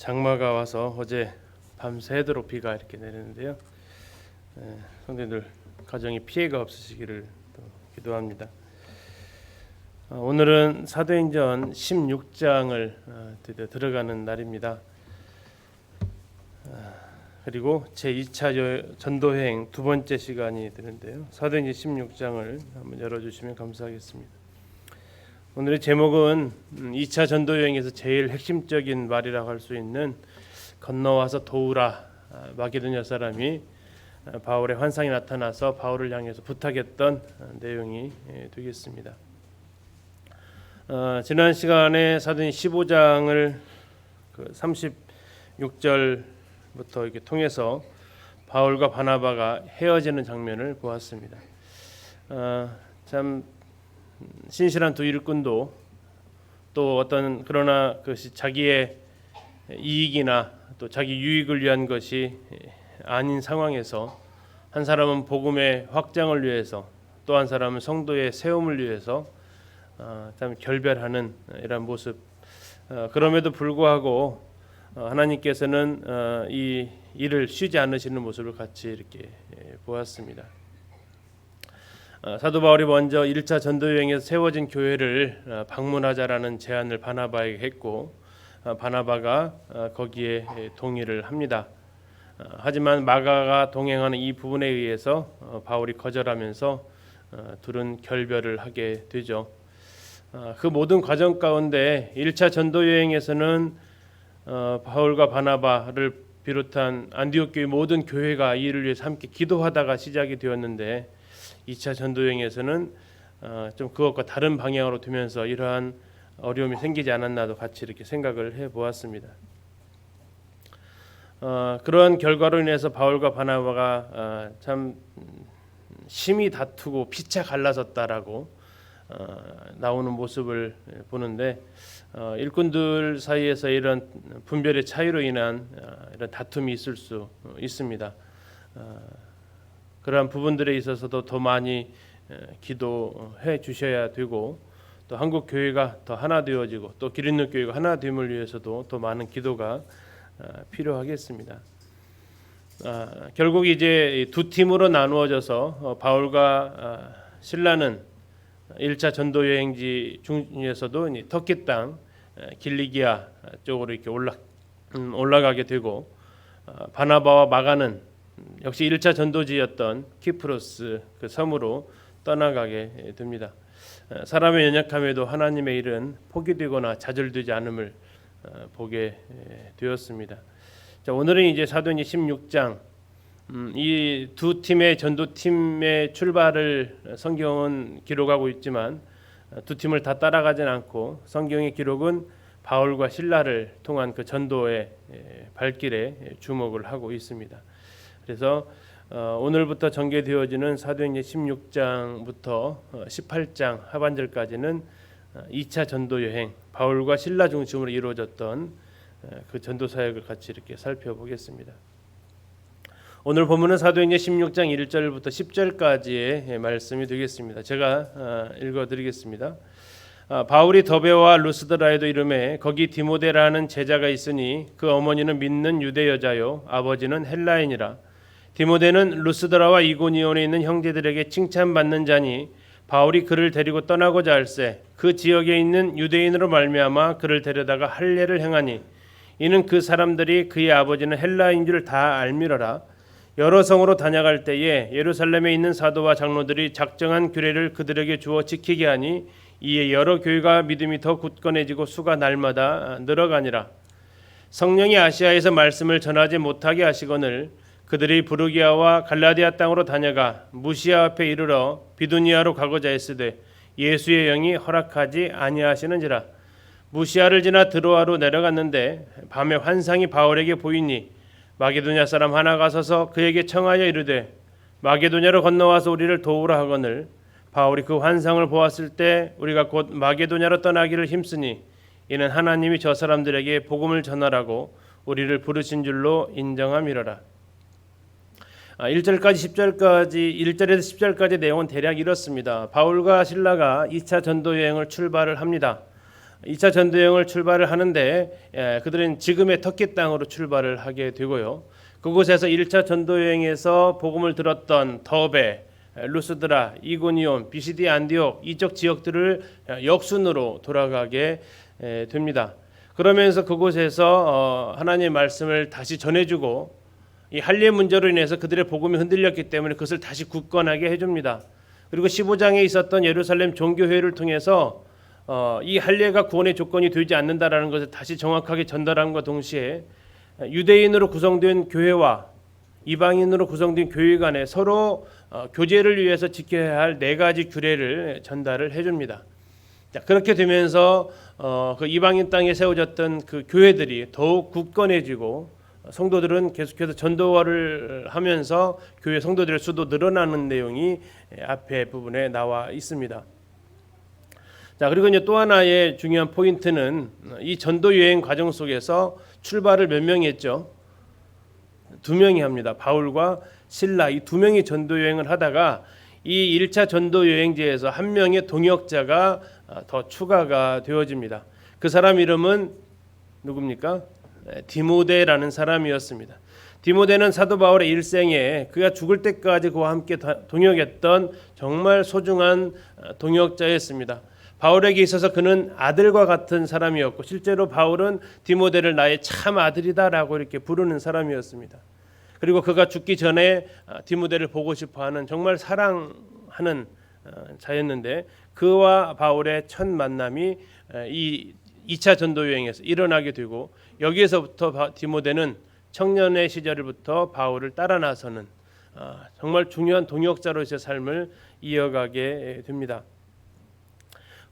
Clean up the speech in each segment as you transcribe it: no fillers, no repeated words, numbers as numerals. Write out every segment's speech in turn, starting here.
장마가 와서 어제 밤새도록 비가 이렇게 내리는데요. 성도님들 가정에 피해가 없으시기를 또 기도합니다. 오늘은 사도행전 16장을 드디어 들어가는 날입니다. 그리고 제2차 전도여행 두 번째 시간이 되는데요. 사도행전 16장을 한번 열어주시면 감사하겠습니다. 오늘의 제목은 2차 전도여행에서 제일 핵심적인 말이라고 할 수 있는 건너와서 도우라, 마게도냐 사람이 바울의 환상이 나타나서 바울을 향해서 부탁했던 내용이 되겠습니다. 지난 시간에 사도행전 15장을 36절부터 이렇게 통해서 바울과 바나바가 헤어지는 장면을 보았습니다. 참 신실한 두 일꾼도 또 어떤 그러나 그것이 자기의 이익이나 또 자기 유익을 위한 것이 아닌 상황에서 한 사람은 복음의 확장을 위해서 또 한 사람은 성도의 세움을 위해서 참 결별하는 이런 모습. 그럼에도 불구하고 하나님께서는 이 일을 쉬지 않으시는 모습을 같이 이렇게 보았습니다. 사도 바울이 먼저 1차 전도여행에서 세워진 교회를 방문하자라는 제안을 바나바에게 했고 바나바가 거기에 동의를 합니다. 하지만 마가가 동행하는 이 부분에 의해서 바울이 거절하면서 둘은 결별을 하게 되죠. 그 모든 과정 가운데 1차 전도여행에서는 바울과 바나바를 비롯한 안디옥 교회 모든 교회가 이 일을 위해서 함께 기도하다가 시작이 되었는데 2차 전도여행에서는 좀 그것과 다른 방향으로 두면서 이러한 어려움이 생기지 않았나도 같이 이렇게 생각을 해보았습니다. 그러한 결과로 인해서 바울과 바나바가 참 심히 다투고 피차 갈라섰다라고 나오는 모습을 보는데 일꾼들 사이에서 이런 분별의 차이로 인한 이런 다툼이 있을 수 있습니다. 그러한 부분들에 있어서도 더 많이 기도해 주셔야 되고 또 한국 교회가 더 하나 되어지고 또 기린노 교회가 하나 됨을 위해서도 더 많은 기도가 필요하겠습니다. 결국 이제 두 팀으로 나누어져서 바울과 신라는 1차 전도 여행지 중에서도 터키 땅 길리기아 쪽으로 이렇게 올라가게 되고 바나바와 마가는 역시 1차 전도지였던 키프로스 그 섬으로 떠나가게 됩니다. 사람의 연약함에도 하나님의 일은 포기되거나 좌절되지 않음을 보게 되었습니다. 자, 오늘은 이제 사도행전 16장 이 두 팀의 전도팀의 출발을 성경은 기록하고 있지만 두 팀을 다 따라가진 않고 성경의 기록은 바울과 신라를 통한 그 전도의 발길에 주목을 하고 있습니다. 그래서 오늘부터 전개되어지는 사도행전 16장부터 18장 하반절까지는 2차 전도 여행 바울과 신라 중심으로 이루어졌던 그 전도 사역을 같이 이렇게 살펴보겠습니다. 오늘 본문은 사도행전 16장 1절부터 10절까지의 말씀이 되겠습니다. 제가 읽어드리겠습니다. 바울이 더베와 루스드라에도 이르매 거기 디모데라는 제자가 있으니 그 어머니는 믿는 유대 여자요 아버지는 헬라인이라. 디모데는 루스드라와 이고니온에 있는 형제들에게 칭찬받는 자니 바울이 그를 데리고 떠나고자 할세 그 지역에 있는 유대인으로 말미암아 그를 데려다가 할례를 행하니 이는 그 사람들이 그의 아버지는 헬라인 줄 다 알미러라. 여러 성으로 다녀갈 때에 예루살렘에 있는 사도와 장로들이 작정한 규례를 그들에게 주어 지키게 하니 이에 여러 교회가 믿음이 더 굳건해지고 수가 날마다 늘어가니라. 성령이 아시아에서 말씀을 전하지 못하게 하시거늘 그들이 부르기아와 갈라디아 땅으로 다녀가 무시아 앞에 이르러 비두니아로 가고자 했으되 예수의 영이 허락하지 아니하시는지라. 무시아를 지나 드로아로 내려갔는데 밤에 환상이 바울에게 보이니 마게도냐 사람 하나가 서서 그에게 청하여 이르되 마게도냐로 건너와서 우리를 도우라 하거늘 바울이 그 환상을 보았을 때 우리가 곧 마게도냐로 떠나기를 힘쓰니 이는 하나님이 저 사람들에게 복음을 전하라고 우리를 부르신 줄로 인정함이로라. 1절까지 10절까지 1절에서 10절까지 내용은 대략 이렇습니다. 바울과 신라가 2차 전도 여행을 출발을 합니다. 2차 전도 여행을 출발을 하는데 그들은 지금의 터키 땅으로 출발을 하게 되고요. 그곳에서 1차 전도 여행에서 복음을 들었던 더베, 루스드라, 이고니온, 비시디 안디옥 이쪽 지역들을 역순으로 돌아가게 됩니다. 그러면서 그곳에서 하나님의 말씀을 다시 전해주고 이 할례 문제로 인해서 그들의 복음이 흔들렸기 때문에 그것을 다시 굳건하게 해줍니다. 그리고 15장에 있었던 예루살렘 종교회의를 통해서 이 할례가 구원의 조건이 되지 않는다라는 것을 다시 정확하게 전달함과 동시에 유대인으로 구성된 교회와 이방인으로 구성된 교회 간에 서로 교제를 위해서 지켜야 할 4가지 규례를 전달을 해줍니다. 자, 그렇게 되면서 그 이방인 땅에 세워졌던 그 교회들이 더욱 굳건해지고 성도들은 계속해서 전도를 하면서 교회 성도들의 수도 늘어나는 내용이 앞에 부분에 나와 있습니다. 자, 그리고 이제 또 하나의 중요한 포인트는 이 전도 여행 과정 속에서 출발을 몇 명이 했죠? 2명이 합니다. 바울과 실라 이 2명이 전도 여행을 하다가 이 1차 전도 여행지에서 한 명의 동역자가 더 추가가 되어집니다. 그 사람 이름은 누굽니까? 디모데라는 사람이었습니다. 디모데는 사도 바울의 일생에 그가 죽을 때까지 그와 함께 동역했던 정말 소중한 동역자였습니다. 바울에게 있어서 그는 아들과 같은 사람이었고 실제로 바울은 디모데를 나의 참 아들이다라고 이렇게 부르는 사람이었습니다. 그리고 그가 죽기 전에 디모데를 보고 싶어하는 정말 사랑하는 자였는데 그와 바울의 첫 만남이 이 2차 전도 여행에서 일어나게 되고 여기에서부터 디모데는 청년의 시절부터 바울을 따라 나서는 정말 중요한 동역자로서의 삶을 이어가게 됩니다.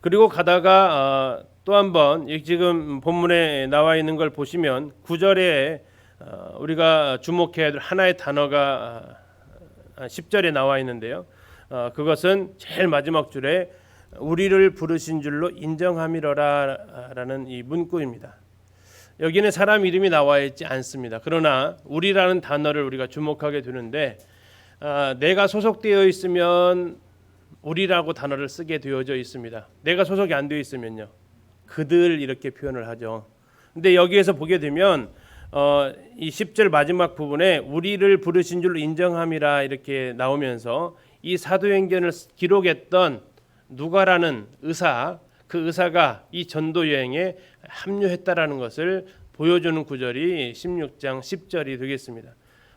그리고 가다가 또 한 번 지금 본문에 나와 있는 걸 보시면 9절에 우리가 주목해야 될 하나의 단어가 10절에 나와 있는데요. 그것은 제일 마지막 줄에 우리를 부르신 줄로 인정함이러라라는 이 문구입니다. 여기는 사람 이름이 나와 있지 않습니다. 그러나 우리라는 단어를 우리가 주목하게 되는데 내가 소속되어 있으면 우리라고 단어를 쓰게 되어져 있습니다. 내가 소속이 안 되어 있으면요. 그들 이렇게 표현을 하죠. 근데 여기에서 보게 되면 이 10절 마지막 부분에 우리를 부르신 줄로 인정함이라 이렇게 나오면서 이 사도행전을 기록했던 누가라는 의사, 그 의사가 이 전도 여행에 합류했다라는 것을 보여주는 구절이 16장 10절이 되겠습니다.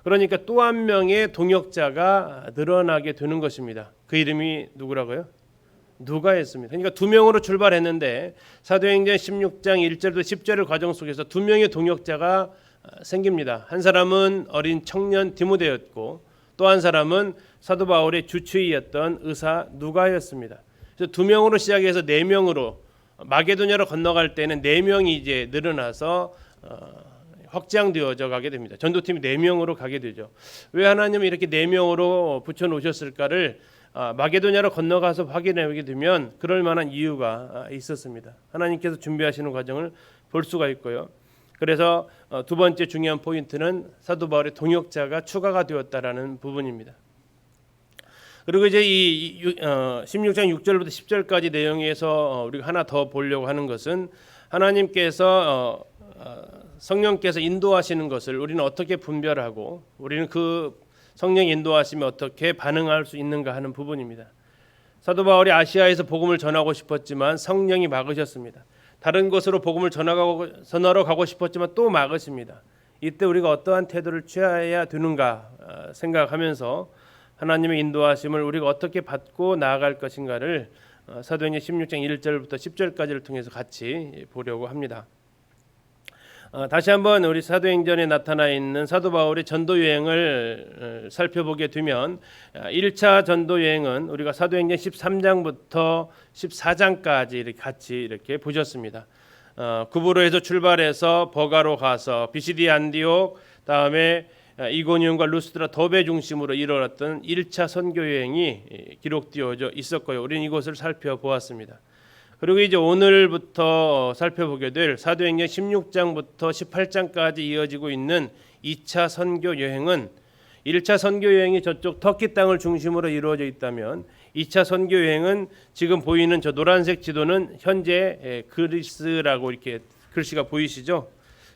그러니까 또 한 명의 동역자가 늘어나게 되는 것입니다. 그 이름이 누구라고요? 누가였습니다. 그러니까 2명으로 출발했는데 사도행전 16장 1절부터 10절의 과정 속에서 2명의 동역자가 생깁니다. 한 사람은 어린 청년 디모데였고 또 한 사람은 사도 바울의 주치의였던 의사 누가였습니다. 그래서 2명으로 시작해서 4명으로 마게도냐로 건너갈 때는 4명이 이제 늘어나서 확장되어져 가게 됩니다. 전도팀이 4명으로 가게 되죠. 왜 하나님이 이렇게 4명으로 붙여놓으셨을까를 마게도냐로 건너가서 확인하게 되면 그럴 만한 이유가 있었습니다. 하나님께서 준비하시는 과정을 볼 수가 있고요. 그래서 두 번째 중요한 포인트는 사도 바울의 동역자가 추가가 되었다라는 부분입니다. 그리고 이제 이 16장 6절부터 10절까지 내용에서 우리가 하나 더 보려고 하는 것은 하나님께서 성령께서 인도하시는 것을 우리는 어떻게 분별하고 우리는 그 성령 인도하시면 어떻게 반응할 수 있는가 하는 부분입니다. 사도 바울이 아시아에서 복음을 전하고 싶었지만 성령이 막으셨습니다. 다른 곳으로 복음을 전하러 가고 싶었지만 또 막으십니다. 이때 우리가 어떠한 태도를 취해야 되는가 생각하면서 하나님의 인도하심을 우리가 어떻게 받고 나아갈 것인가를 사도행전 16장 1절부터 10절까지를 통해서 같이 보려고 합니다. 다시 한번 우리 사도행전에 나타나 있는 사도 바울의 전도 여행을 살펴보게 되면 1차 전도 여행은 우리가 사도행전 13장부터 14장까지 이렇게 같이 이렇게 보셨습니다. 구브로에서 출발해서 버가로 가서 비시디 안디옥 다음에 이고니온과 루스드라 더베 중심으로 이루어졌던 1차 선교 여행이 기록되어져 있었고요. 우리는 이것을 살펴보았습니다. 그리고 이제 오늘부터 살펴보게 될 사도행전 16장부터 18장까지 이어지고 있는 2차 선교 여행은 1차 선교 여행이 저쪽 터키 땅을 중심으로 이루어져 있다면 2차 선교 여행은 지금 보이는 저 노란색 지도는 현재 그리스라고 이렇게 글씨가 보이시죠?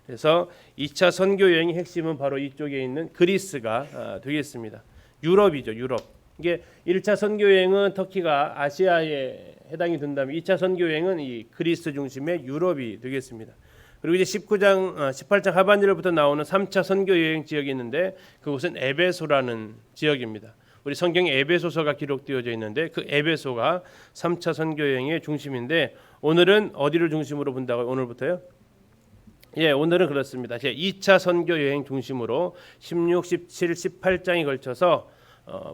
그래서 2차 선교 여행의 핵심은 바로 이쪽에 있는 그리스가 되겠습니다. 유럽이죠, 유럽. 이게 1차 선교 여행은 터키가 아시아에 해당이 된다면 2차 선교 여행은 이 그리스 중심의 유럽이 되겠습니다. 그리고 이제 18장 하반절부터 나오는 3차 선교 여행 지역이 있는데 그곳은 에베소라는 지역입니다. 우리 성경에 에베소서가 기록되어져 있는데 그 에베소가 3차 선교 여행의 중심인데 오늘은 어디를 중심으로 본다고요? 오늘부터요? 예, 오늘은 그렇습니다. 2차 선교 여행 중심으로 16, 17, 18장에 걸쳐서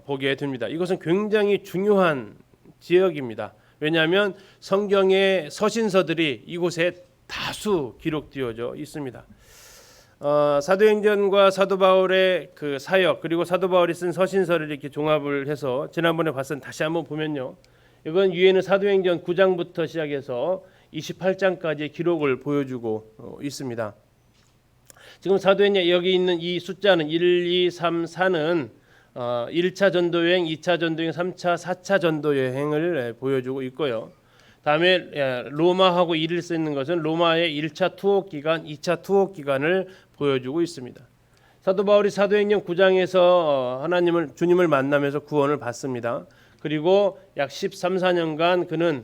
보게 됩니다. 이것은 굉장히 중요한 지역입니다. 왜냐하면 성경의 서신서들이 이곳에 다수 기록되어져 있습니다. 사도행전과 사도 바울의 그 사역 그리고 사도 바울이 쓴 서신서를 이렇게 종합을 해서 지난번에 봤었는데 다시 한번 보면요. 이건 위에는 사도행전 9장부터 시작해서 28장까지의 기록을 보여주고 있습니다. 지금 사도행전 여기 있는 이 숫자는 1, 2, 3, 4는 1차 전도여행, 2차 전도여행, 3차, 4차 전도여행을 보여주고 있고요. 다음에 로마하고 1을 쓰는 것은 로마의 1차 투옥 기간, 2차 투옥 기간을 보여주고 있습니다. 사도 바울이 사도행전 9장에서 주님을 만나면서 구원을 받습니다. 그리고 약 13, 14년간 그는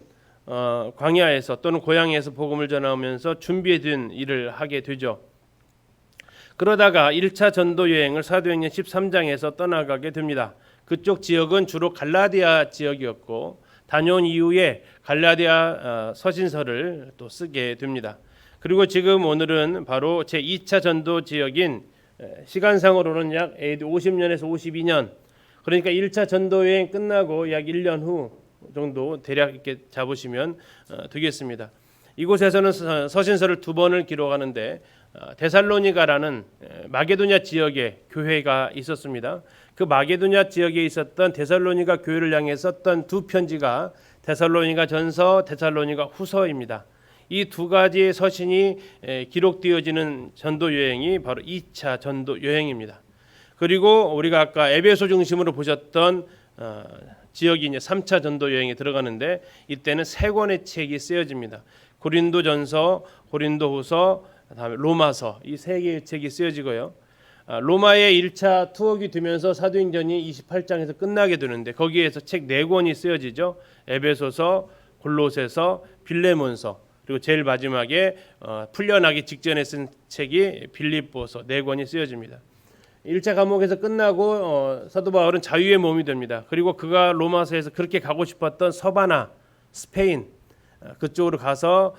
광야에서 또는 고향에서 복음을 전하면서 준비된 일을 하게 되죠. 그러다가 1차 전도 여행을 사도행전 13장에서 떠나가게 됩니다. 그쪽 지역은 주로 갈라디아 지역이었고 다녀온 이후에 갈라디아 서신서를 또 쓰게 됩니다. 그리고 지금 오늘은 바로 제2차 전도 지역인 시간상으로는 약 AD 50년에서 52년 그러니까 1차 전도 여행 끝나고 약 1년 후 정도 대략 이렇게 잡으시면 되겠습니다. 이곳에서는 서신서를 2번을 기록하는데 데살로니가라는 마게도냐 지역에 교회가 있었습니다. 그 마게도냐 지역에 있었던 데살로니가 교회를 향해 썼던 두 편지가 데살로니가 전서, 데살로니가 후서입니다. 이 두 가지의 서신이 기록되어지는 전도 여행이 바로 2차 전도 여행입니다. 그리고 우리가 아까 에베소 중심으로 보셨던 지역이 이제 3차 전도 여행에 들어가는데 이때는 3권의 책이 쓰여집니다. 고린도전서, 고린도후서, 그다음에 로마서 이 3개의 책이 쓰여지고요. 로마의 1차 투옥이 되면서 사도행전이 28장에서 끝나게 되는데 거기에서 책 4권이 쓰여지죠. 에베소서, 골로새서, 빌레몬서 그리고 제일 마지막에 풀려나기 직전에 쓴 책이 빌립보서 4권이 쓰여집니다. 1차 감옥에서 끝나고 사도 바울은 자유의 몸이 됩니다. 그리고 그가 로마서에서 그렇게 가고 싶었던 서바나, 스페인 그쪽으로 가서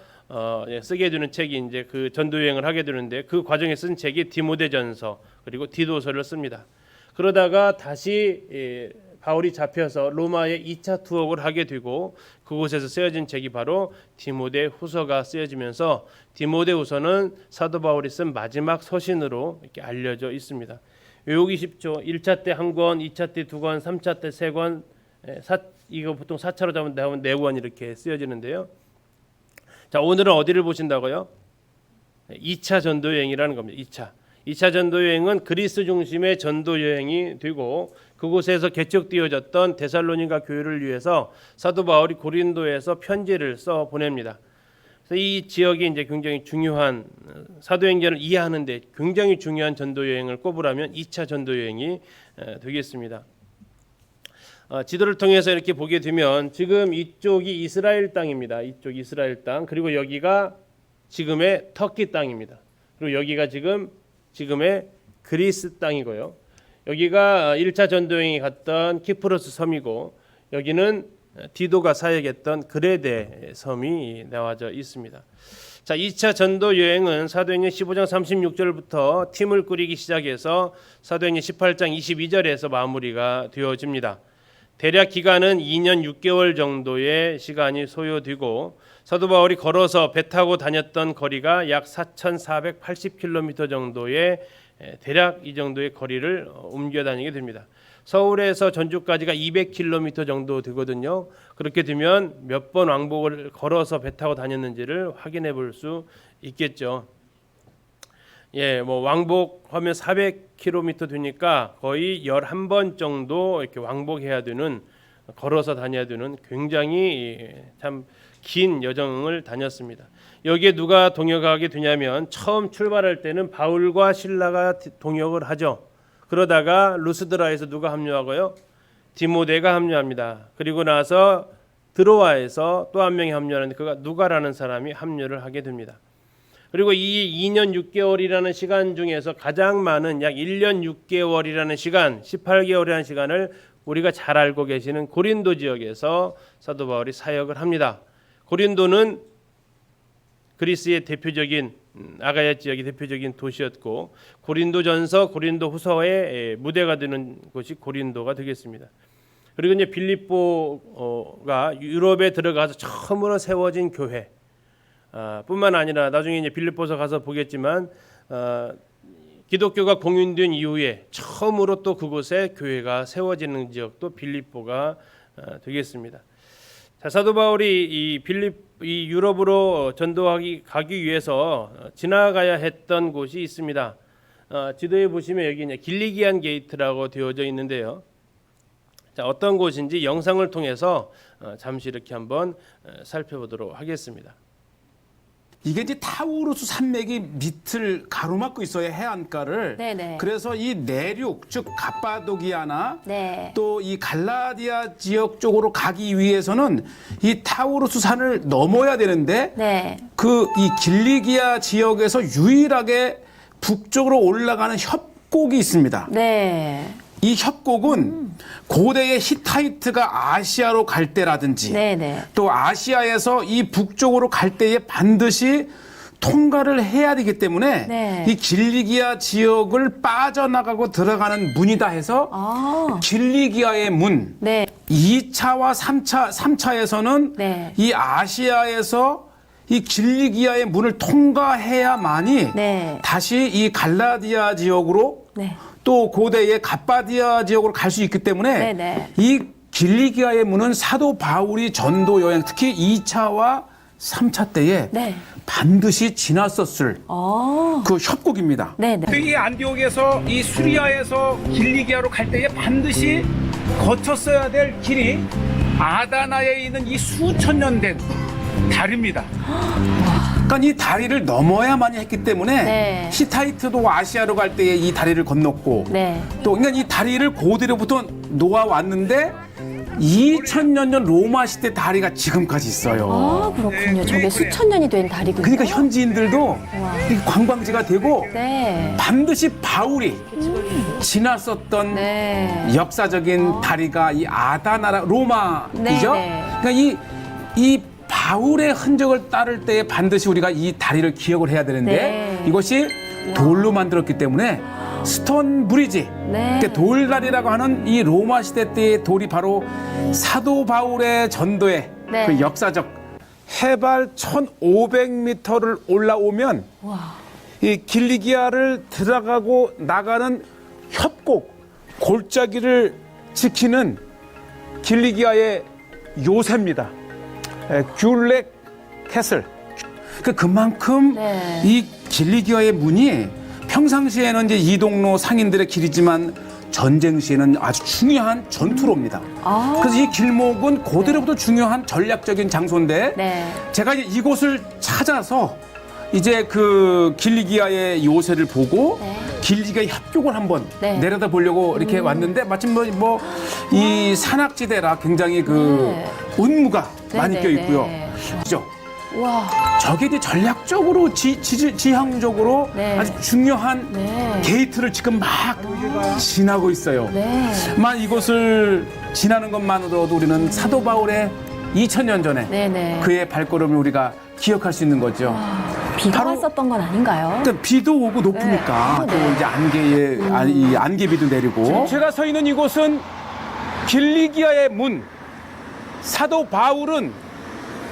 쓰게 되는 책이 이제 그 전도 여행을 하게 되는데 그 과정에 쓴 책이 디모데전서 그리고 디도서를 씁니다. 그러다가 다시 바울이 잡혀서 로마의 2차 투옥을 하게 되고 그곳에서 쓰여진 책이 바로 디모데후서가 쓰여지면서 디모데후서는 사도 바울이 쓴 마지막 서신으로 이렇게 알려져 있습니다. 외우기 쉽죠. 1차 때 1권, 2차 때 2권, 3차 때 3권, 이거 보통 4차로 잡으면 4권 이렇게 쓰여지는데요. 자, 오늘은 어디를 보신다고요? 2차 전도 여행이라는 겁니다. 2차 전도 여행은 그리스 중심의 전도 여행이 되고 그곳에서 개척되어졌던 데살로니가 교회를 위해서 사도 바울이 고린도에서 편지를 써 보냅니다. 그래서 이 지역이 이제 굉장히 중요한 사도행전을 이해하는데 굉장히 중요한 전도 여행을 꼽으라면 2차 전도 여행이 되겠습니다. 지도를 통해서 이렇게 보게 되면 지금 이쪽이 이스라엘 땅입니다. 이쪽 이스라엘 땅 그리고 여기가 지금의 터키 땅입니다. 그리고 여기가 지금의 그리스 땅이고요. 여기가 1차 전도여행이 갔던 키프로스 섬이고 여기는 디도가 사역했던 그레데 섬이 나와져 있습니다. 자, 2차 전도 여행은 사도행전 15장 36절부터 팀을 꾸리기 시작해서 사도행전 18장 22절에서 마무리가 되어집니다. 대략 기간은 2년 6개월 정도의 시간이 소요되고 사도 바울이 걸어서 배 타고 다녔던 거리가 약 4,480km 정도의 대략 이 정도의 거리를 옮겨 다니게 됩니다. 서울에서 전주까지가 200km 정도 되거든요. 그렇게 되면 몇 번 왕복을 걸어서 배 타고 다녔는지를 확인해 볼 수 있겠죠. 예, 뭐 왕복하면 400km 되니까 거의 11번 정도 이렇게 왕복해야 되는 걸어서 다녀야 되는 굉장히 참 긴 여정을 다녔습니다. 여기에 누가 동역하게 되냐면 처음 출발할 때는 바울과 실라가 동역을 하죠. 그러다가 루스드라에서 누가 합류하고요? 디모데가 합류합니다. 그리고 나서 드로아에서 또 한 명이 합류하는데 그가 누가라는 사람이 합류를 하게 됩니다. 그리고 이 2년 6개월이라는 시간 중에서 가장 많은 약 1년 6개월이라는 시간, 18개월이라는 시간을 우리가 잘 알고 계시는 고린도 지역에서 사도 바울이 사역을 합니다. 고린도는 그리스의 대표적인 아가야 지역이 대표적인 도시였고 고린도전서, 고린도후서의 무대가 되는 곳이 고린도가 되겠습니다. 그리고 이제 빌립보가 유럽에 들어가서 처음으로 세워진 교회 뿐만 아니라 나중에 이제 빌립보서 가서 보겠지만 기독교가 공인된 이후에 처음으로 또 그곳에 교회가 세워지는 지역도 빌립보가 되겠습니다. 자, 사도 바울이 이 유럽으로 가기 위해서 지나가야 했던 곳이 있습니다. 지도에 보시면 여기 이제 길리기안 게이트라고 되어져 있는데요. 자, 어떤 곳인지 영상을 통해서 잠시 이렇게 한번 살펴보도록 하겠습니다. 이게 이제 타우루스 산맥이 밑을 가로막고 있어요, 해안가를. 네네. 그래서 이 내륙, 즉 갑바도기아나 네. 또 이 갈라디아 지역 쪽으로 가기 위해서는 이 타우루스 산을 넘어야 되는데 네. 그 이 길리기아 지역에서 유일하게 북쪽으로 올라가는 협곡이 있습니다. 네. 이 협곡은 고대의 히타이트가 아시아로 갈 때라든지 네네. 또 아시아에서 이 북쪽으로 갈 때에 반드시 통과를 해야 되기 때문에 네. 이 길리기아 지역을 빠져나가고 들어가는 문이다 해서 길리기아의 문 네. 2차와 3차에서는 네. 이 아시아에서 이 길리기아의 문을 통과해야만이 네. 다시 이 갈라디아 지역으로 네. 또 고대의 갑바디아 지역으로 갈 수 있기 때문에 네네. 이 길리기아의 문은 사도 바울이 전도 여행 특히 2차와 3차 때에 네. 반드시 지났었을 그 협곡입니다. 네네. 이 안디옥에서 이 수리아에서 길리기아로 갈 때에 반드시 거쳤어야 될 길이 아다나에 있는 이 수천 년 된 다리입니다. 그러니까 이 다리를 넘어야만 했기 때문에 네. 히타이트도 아시아로 갈 때에 이 다리를 건넜고 네. 또 그러니까 이 다리를 고대로부터 놓아 왔는데 2000년 전 로마 시대 다리가 지금까지 있어요. 아, 그렇군요. 저게 수천 년이 된 다리군요. 그러니까 현지인들도 이 관광지가 되고 네. 반드시 바울이 지났었던 네. 역사적인 다리가 이 아다나라 로마이죠. 네. 그러니까 이 바울의 흔적을 따를 때에 반드시 우리가 이 다리를 기억을 해야 되는데 네. 이것이 돌로 만들었기 때문에 스톤 브리지, 네. 그러니까 돌다리라고 하는 이 로마 시대 때의 돌이 바로 사도 바울의 전도의 네. 그 역사적 해발 1500m를 올라오면 와. 이 길리기아를 들어가고 나가는 협곡 골짜기를 지키는 길리기아의 요새입니다. 귤렉 캐슬. 그만큼 네. 이 길리기아의 문이 평상시에는 이제 이동로 상인들의 길이지만 전쟁 시에는 아주 중요한 전투로입니다. 그래서 이 길목은 고대로부터 중요한 전략적인 장소인데 네. 제가 이제 이곳을 찾아서 이제 그 길리기아의 요새를 보고 네. 길리기아의 협곡을 한번 네. 내려다 보려고 이렇게 왔는데 마침 이 산악지대라 굉장히 그 네. 운무가 네, 많이 네, 껴 있고요. 네. 그죠? 와. 저게 이제 전략적으로 지형적으로 네. 아주 중요한 네. 게이트를 지금 막 지나고 있어요. 네. 이곳을 지나는 것만으로도 우리는 사도 바울의 2000년 전에 네네. 그의 발걸음을 우리가 기억할 수 있는 거죠. 비가 바로- 왔었던 건 아닌가요? 그러니까 비도 오고 높으니까 네. 또 이제 이 안개비도 내리고 제가 서 있는 이곳은 길리기아의 문. 사도 바울은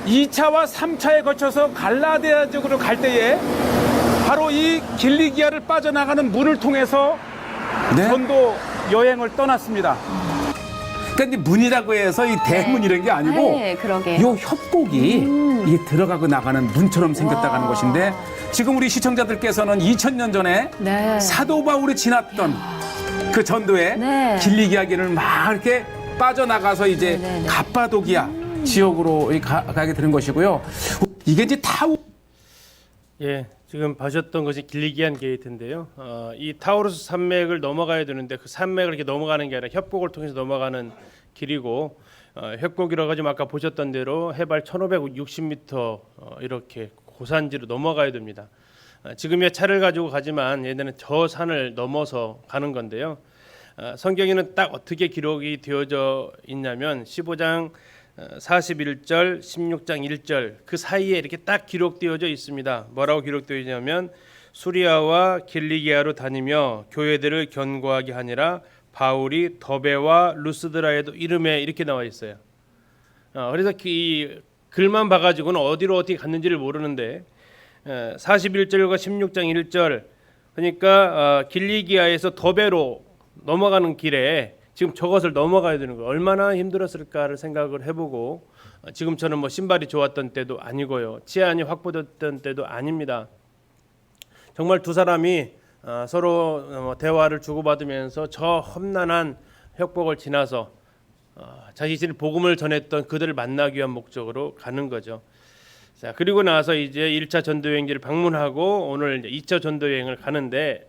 2차와 3차에 거쳐서 갈라디아 쪽으로 갈 때에 바로 이 길리기아를 빠져나가는 문을 통해서 전도 여행을 떠났습니다. 그러니까 이제 문이라고 해서 이 대문 이런 게 아니고 네, 그러게요. 요 협곡이 이게 들어가고 나가는 문처럼 생겼다고 하는 와. 것인데 지금 우리 시청자들께서는 2000년 전에 네. 사도 바울이 지났던 그 전도에 네. 길리기아 길을 막 이렇게 빠져나가서 이제 네네네. 갑바도기아 지역으로 가게 되는 것이고요. 이게 이제 예, 지금 보셨던 것이 길리기안 게이트인데요. 이 타우루스 산맥을 넘어가야 되는데 그 산맥을 이렇게 넘어가는 게 아니라 협곡을 통해서 넘어가는 길이고 협곡이라고 하지만 아까 보셨던 대로 해발 1,560m 이렇게 고산지로 넘어가야 됩니다. 지금의 차를 가지고 가지만 예전에 저 산을 넘어서 가는 건데요. 성경에는 딱 어떻게 기록이 되어져 있냐면 15장 41절, 16장 1절 그 사이에 이렇게 딱 기록되어져 있습니다. 뭐라고 기록되어 있냐면 수리아와 길리기아로 다니며 교회들을 견고하게 하니라 바울이 더베와 루스드라에도 이름에 이렇게 나와 있어요. 그래서 이 글만 봐가지고는 어디로 어떻게 갔는지를 모르는데 41절과 16장 1절 그러니까 길리기아에서 더베로 넘어가는 길에 지금 저것을 넘어가야 되는 거예요. 얼마나 힘들었을까를 생각을 해보고 지금처럼 뭐 신발이 좋았던 때도 아니고요. 치안이 확보됐던 때도 아닙니다. 정말 두 사람이 서로 대화를 주고받으면서 저 험난한 협곡을 지나서 자신의 복음을 전했던 그들을 만나기 위한 목적으로 가는 거죠. 자, 그리고 나서 이제 1차 전도 여행지를 방문하고 오늘 이제 2차 전도 여행을 가는데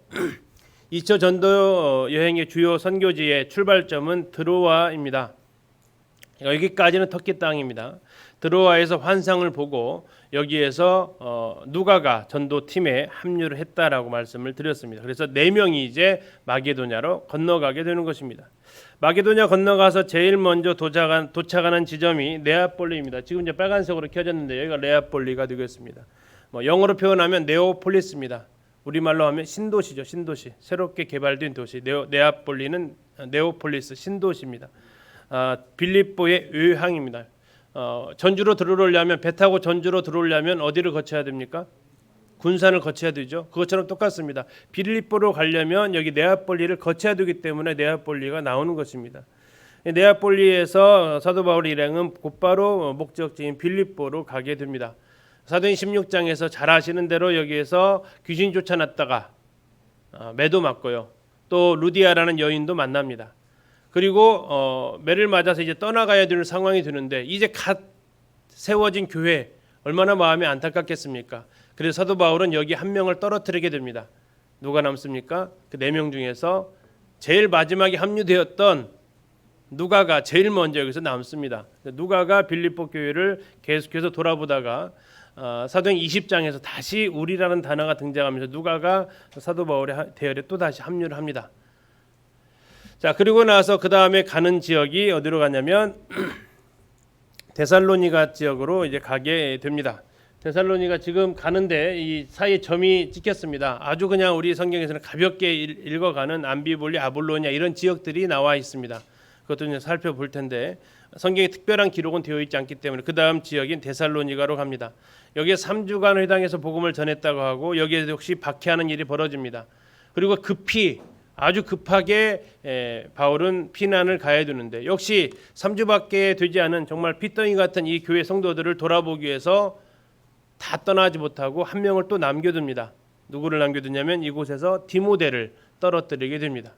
2차 전도 여행의 주요 선교지의 출발점은 드로아입니다. 여기까지는 터키 땅입니다. 드로아에서 환상을 보고 여기에서 누가가 전도팀에 합류를 했다라고 말씀을 드렸습니다. 그래서 4명이 이제 마게도냐로 건너가게 되는 것입니다. 마게도냐 건너가서 제일 먼저 도착하는 지점이 네아폴리입니다. 지금 이제 빨간색으로 켜졌는데 여기가 네아폴리가 되겠습니다. 영어로 표현하면 네오폴리스입니다. 우리말로 하면 신도시죠. 신도시. 새롭게 개발된 도시. 네아폴리는 네오폴리스 신도시입니다. 빌립보의 외항입니다. 전주로 들어오려면 배 타고 전주로 들어오려면 어디를 거쳐야 됩니까? 군산을 거쳐야 되죠. 그것처럼 똑같습니다. 빌립보로 가려면 여기 네아폴리를 거쳐야 되기 때문에 네아폴리가 나오는 것입니다. 네아폴리에서 사도 바울의 일행은 곧바로 목적지인 빌립보로 가게 됩니다. 사도행 16장에서 잘 아시는 대로 여기에서 귀신 쫓아났다가 매도 맞고요. 또 루디아라는 여인도 만납니다. 그리고 매를 맞아서 이제 떠나가야 되는 상황이 되는데 이제 갓 세워진 교회 얼마나 마음이 안타깝겠습니까? 그래서 사도 바울은 여기 한 명을 떨어뜨리게 됩니다. 누가 남습니까? 그 4명 중에서 제일 마지막에 합류되었던 누가가 제일 먼저 여기서 남습니다. 누가가 빌립보 교회를 계속해서 돌아보다가 사도행 20장에서 다시 우리라는 단어가 등장하면서 누가가 사도 바울의 대열에 또 다시 합류를 합니다. 자, 그리고 나서 그 다음에 가는 지역이 어디로 가냐면 데살로니가 지역으로 이제 가게 됩니다. 데살로니가 지금 가는데 이 사이에 점이 찍혔습니다. 아주 그냥 우리 성경에서는 가볍게 읽어가는 암비볼리, 아볼로냐 이런 지역들이 나와 있습니다. 그것도 이제 살펴볼 텐데 성경에 특별한 기록은 되어 있지 않기 때문에 그 다음 지역인 데살로니가로 갑니다. 여기에 3주간 회당에서 복음을 전했다고 하고 여기에 역시 박해하는 일이 벌어집니다. 그리고 아주 급하게 바울은 피난을 가야 되는데 역시 3주밖에 되지 않은 정말 핏덩이 같은 이 교회 성도들을 돌아보기 위해서 다 떠나지 못하고 한 명을 또 남겨둡니다. 누구를 남겨두냐면 이곳에서 디모데를 떨어뜨리게 됩니다.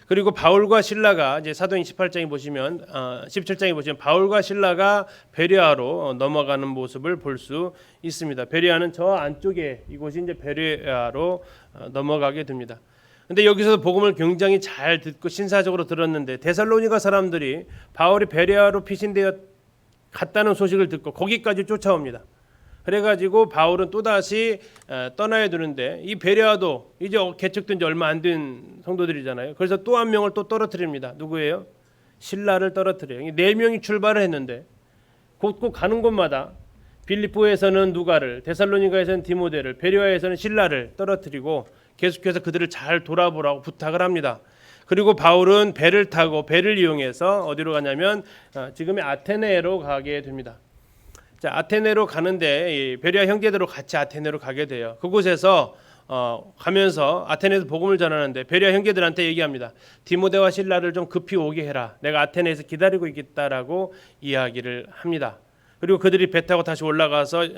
그리고 바울과 실라가 이제 사도행 18장에 보시면 17장에 보시면 바울과 실라가 베레아로 넘어가는 모습을 볼 수 있습니다. 베레아는 저 안쪽에 이곳이 이제 베레아로 넘어가게 됩니다. 근데 여기서 복음을 굉장히 잘 듣고 신사적으로 들었는데 데살로니가 사람들이 바울이 베레아로 피신되어 갔다는 소식을 듣고 거기까지 쫓아옵니다. 그래가지고 바울은 또다시 떠나야 되는데 이 베레아도 이제 개척된 지 얼마 안 된 성도들이잖아요. 그래서 또 한 명을 또 떨어뜨립니다. 누구예요? 실라를 떨어뜨려요. 4명이 출발을 했는데 곳곳 가는 곳마다 빌립보에서는 누가를, 데살로니가에서는 디모데를, 베레아에서는 실라를 떨어뜨리고 계속해서 그들을 잘 돌아보라고 부탁을 합니다. 그리고 바울은 배를 타고 배를 이용해서 어디로 가냐면 지금의 아테네로 가게 됩니다. 자, 아테네로 가는데 베레아 형제들로 같이 아테네로 가게 돼요. 그곳에서 가면서 아테네에서 복음을 전하는데 베레아 형제들한테 얘기합니다. 디모데와 실라를 좀 급히 오게 해라. 내가 아테네에서 기다리고 있겠다라고 이야기를 합니다. 그리고 그들이 배 타고 다시 올라가서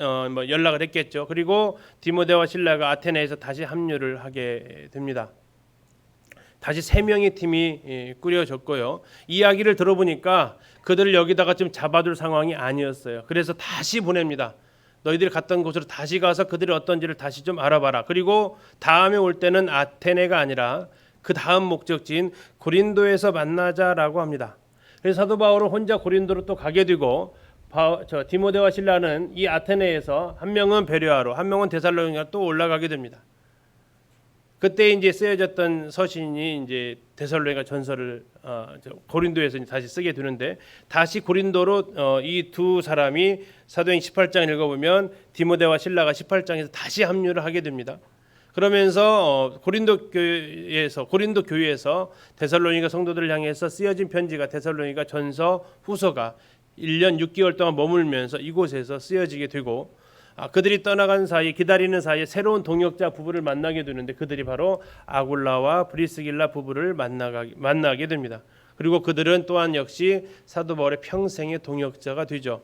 연락을 했겠죠. 그리고 디모데와 실라가 아테네에서 다시 합류를 하게 됩니다. 다시 3명의 팀이 꾸려졌고요. 이야기를 들어보니까 그들을 여기다가 좀 잡아둘 상황이 아니었어요. 그래서 다시 보냅니다. 너희들이 갔던 곳으로 다시 가서 그들이 어떤지를 다시 좀 알아봐라. 그리고 다음에 올 때는 아테네가 아니라 그 다음 목적지인 고린도에서 만나자라고 합니다. 그래서 사도 바울은 혼자 고린도로 또 가게 되고 디모데와 실라는 이 아테네에서 한 명은 베레아로, 한 명은 데살로니가 또 올라가게 됩니다. 그때 이제 쓰여졌던 서신이 이제 데살로니가 전서를 고린도에서 다시 쓰게 되는데, 다시 고린도로 이 두 사람이 사도행 18장 읽어보면 디모데와 실라가 18장에서 다시 합류를 하게 됩니다. 그러면서 고린도 교회에서 데살로니가 성도들을 향해서 쓰여진 편지가 데살로니가 전서, 후서가 1년 6개월 동안 머물면서 이곳에서 쓰여지게 되고, 그들이 떠나간 사이, 기다리는 사이에 새로운 동역자 부부를 만나게 되는데, 그들이 바로 아굴라와 브리스길라 부부를 만나게 됩니다. 그리고 그들은 또한 역시 사도 바울의 평생의 동역자가 되죠.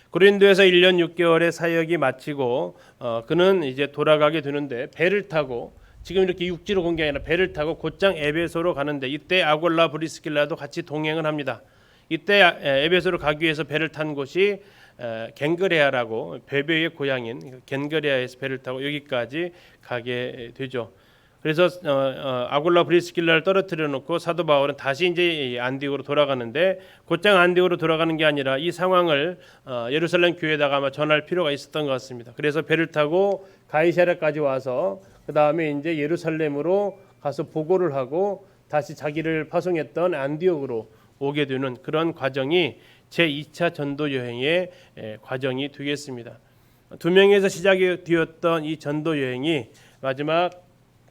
고린도에서 1년 6개월의 사역이 마치고 그는 이제 돌아가게 되는데, 배를 타고, 지금 이렇게 육지로 간 게 아니라 배를 타고 곧장 에베소로 가는데, 이때 아굴라 브리스길라도 같이 동행을 합니다. 이때 에베소로 가기 위해서 배를 탄 곳이 겐그레아라고, 베베의 고향인 겐그레아에서 배를 타고 여기까지 가게 되죠. 그래서 아굴라 브리스길라를 떨어뜨려 놓고 사도 바울은 다시 이제 안디옥으로 돌아가는데, 곧장 안디옥으로 돌아가는 게 아니라 이 상황을 예루살렘 교회에다가 아마 전할 필요가 있었던 것 같습니다. 그래서 배를 타고 가이사랴까지 와서 그 다음에 이제 예루살렘으로 가서 보고를 하고 다시 자기를 파송했던 안디옥으로 오게 되는 그런 과정이 제2차 전도 여행의 과정이 되겠습니다. 2명에서 시작이 되었던 이 전도 여행이 마지막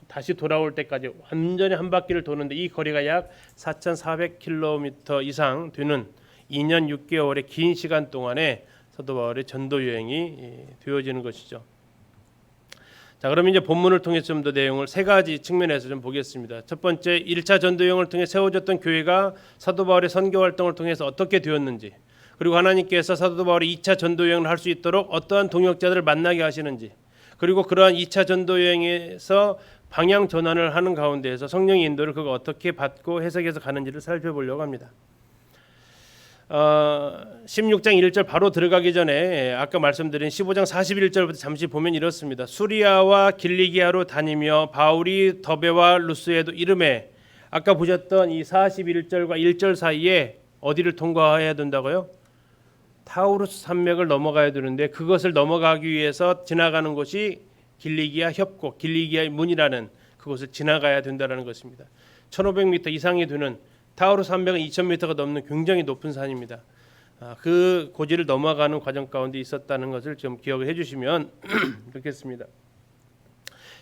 다시 돌아올 때까지 완전히 한 바퀴를 도는데, 이 거리가 약 4,400km 이상 되는 2년 6개월의 긴 시간 동안에 사도 바울의 전도 여행이 되어지는 것이죠. 자, 그럼 이제 본문을 통해서 좀 더 내용을 세 가지 측면에서 좀 보겠습니다. 첫 번째, 1차 전도 여행을 통해 세워졌던 교회가 사도 바울의 선교 활동을 통해서 어떻게 되었는지, 그리고 하나님께서 사도 바울이 2차 전도 여행을 할 수 있도록 어떠한 동역자들을 만나게 하시는지, 그리고 그러한 2차 전도 여행에서 방향 전환을 하는 가운데에서 성령의 인도를 그가 어떻게 받고 해석해서 가는지를 살펴보려고 합니다. 16장 1절 바로 들어가기 전에 아까 말씀드린 15장 41절부터 잠시 보면 이렇습니다. 수리아와 길리기아로 다니며 바울이 더베와 루스에도 이름에, 아까 보셨던 이 41절과 1절 사이에 어디를 통과해야 된다고요? 타우루스 산맥을 넘어가야 되는데, 그것을 넘어가기 위해서 지나가는 곳이 길리기아 협곡, 길리기아의 문이라는 그곳을 지나가야 된다는 것입니다. 1500m 이상이 되는 타우루스 산맥은 2000m가 넘는 굉장히 높은 산입니다. 그 고지를 넘어가는 과정 가운데 있었다는 것을 좀 기억을 해주시면 좋겠습니다.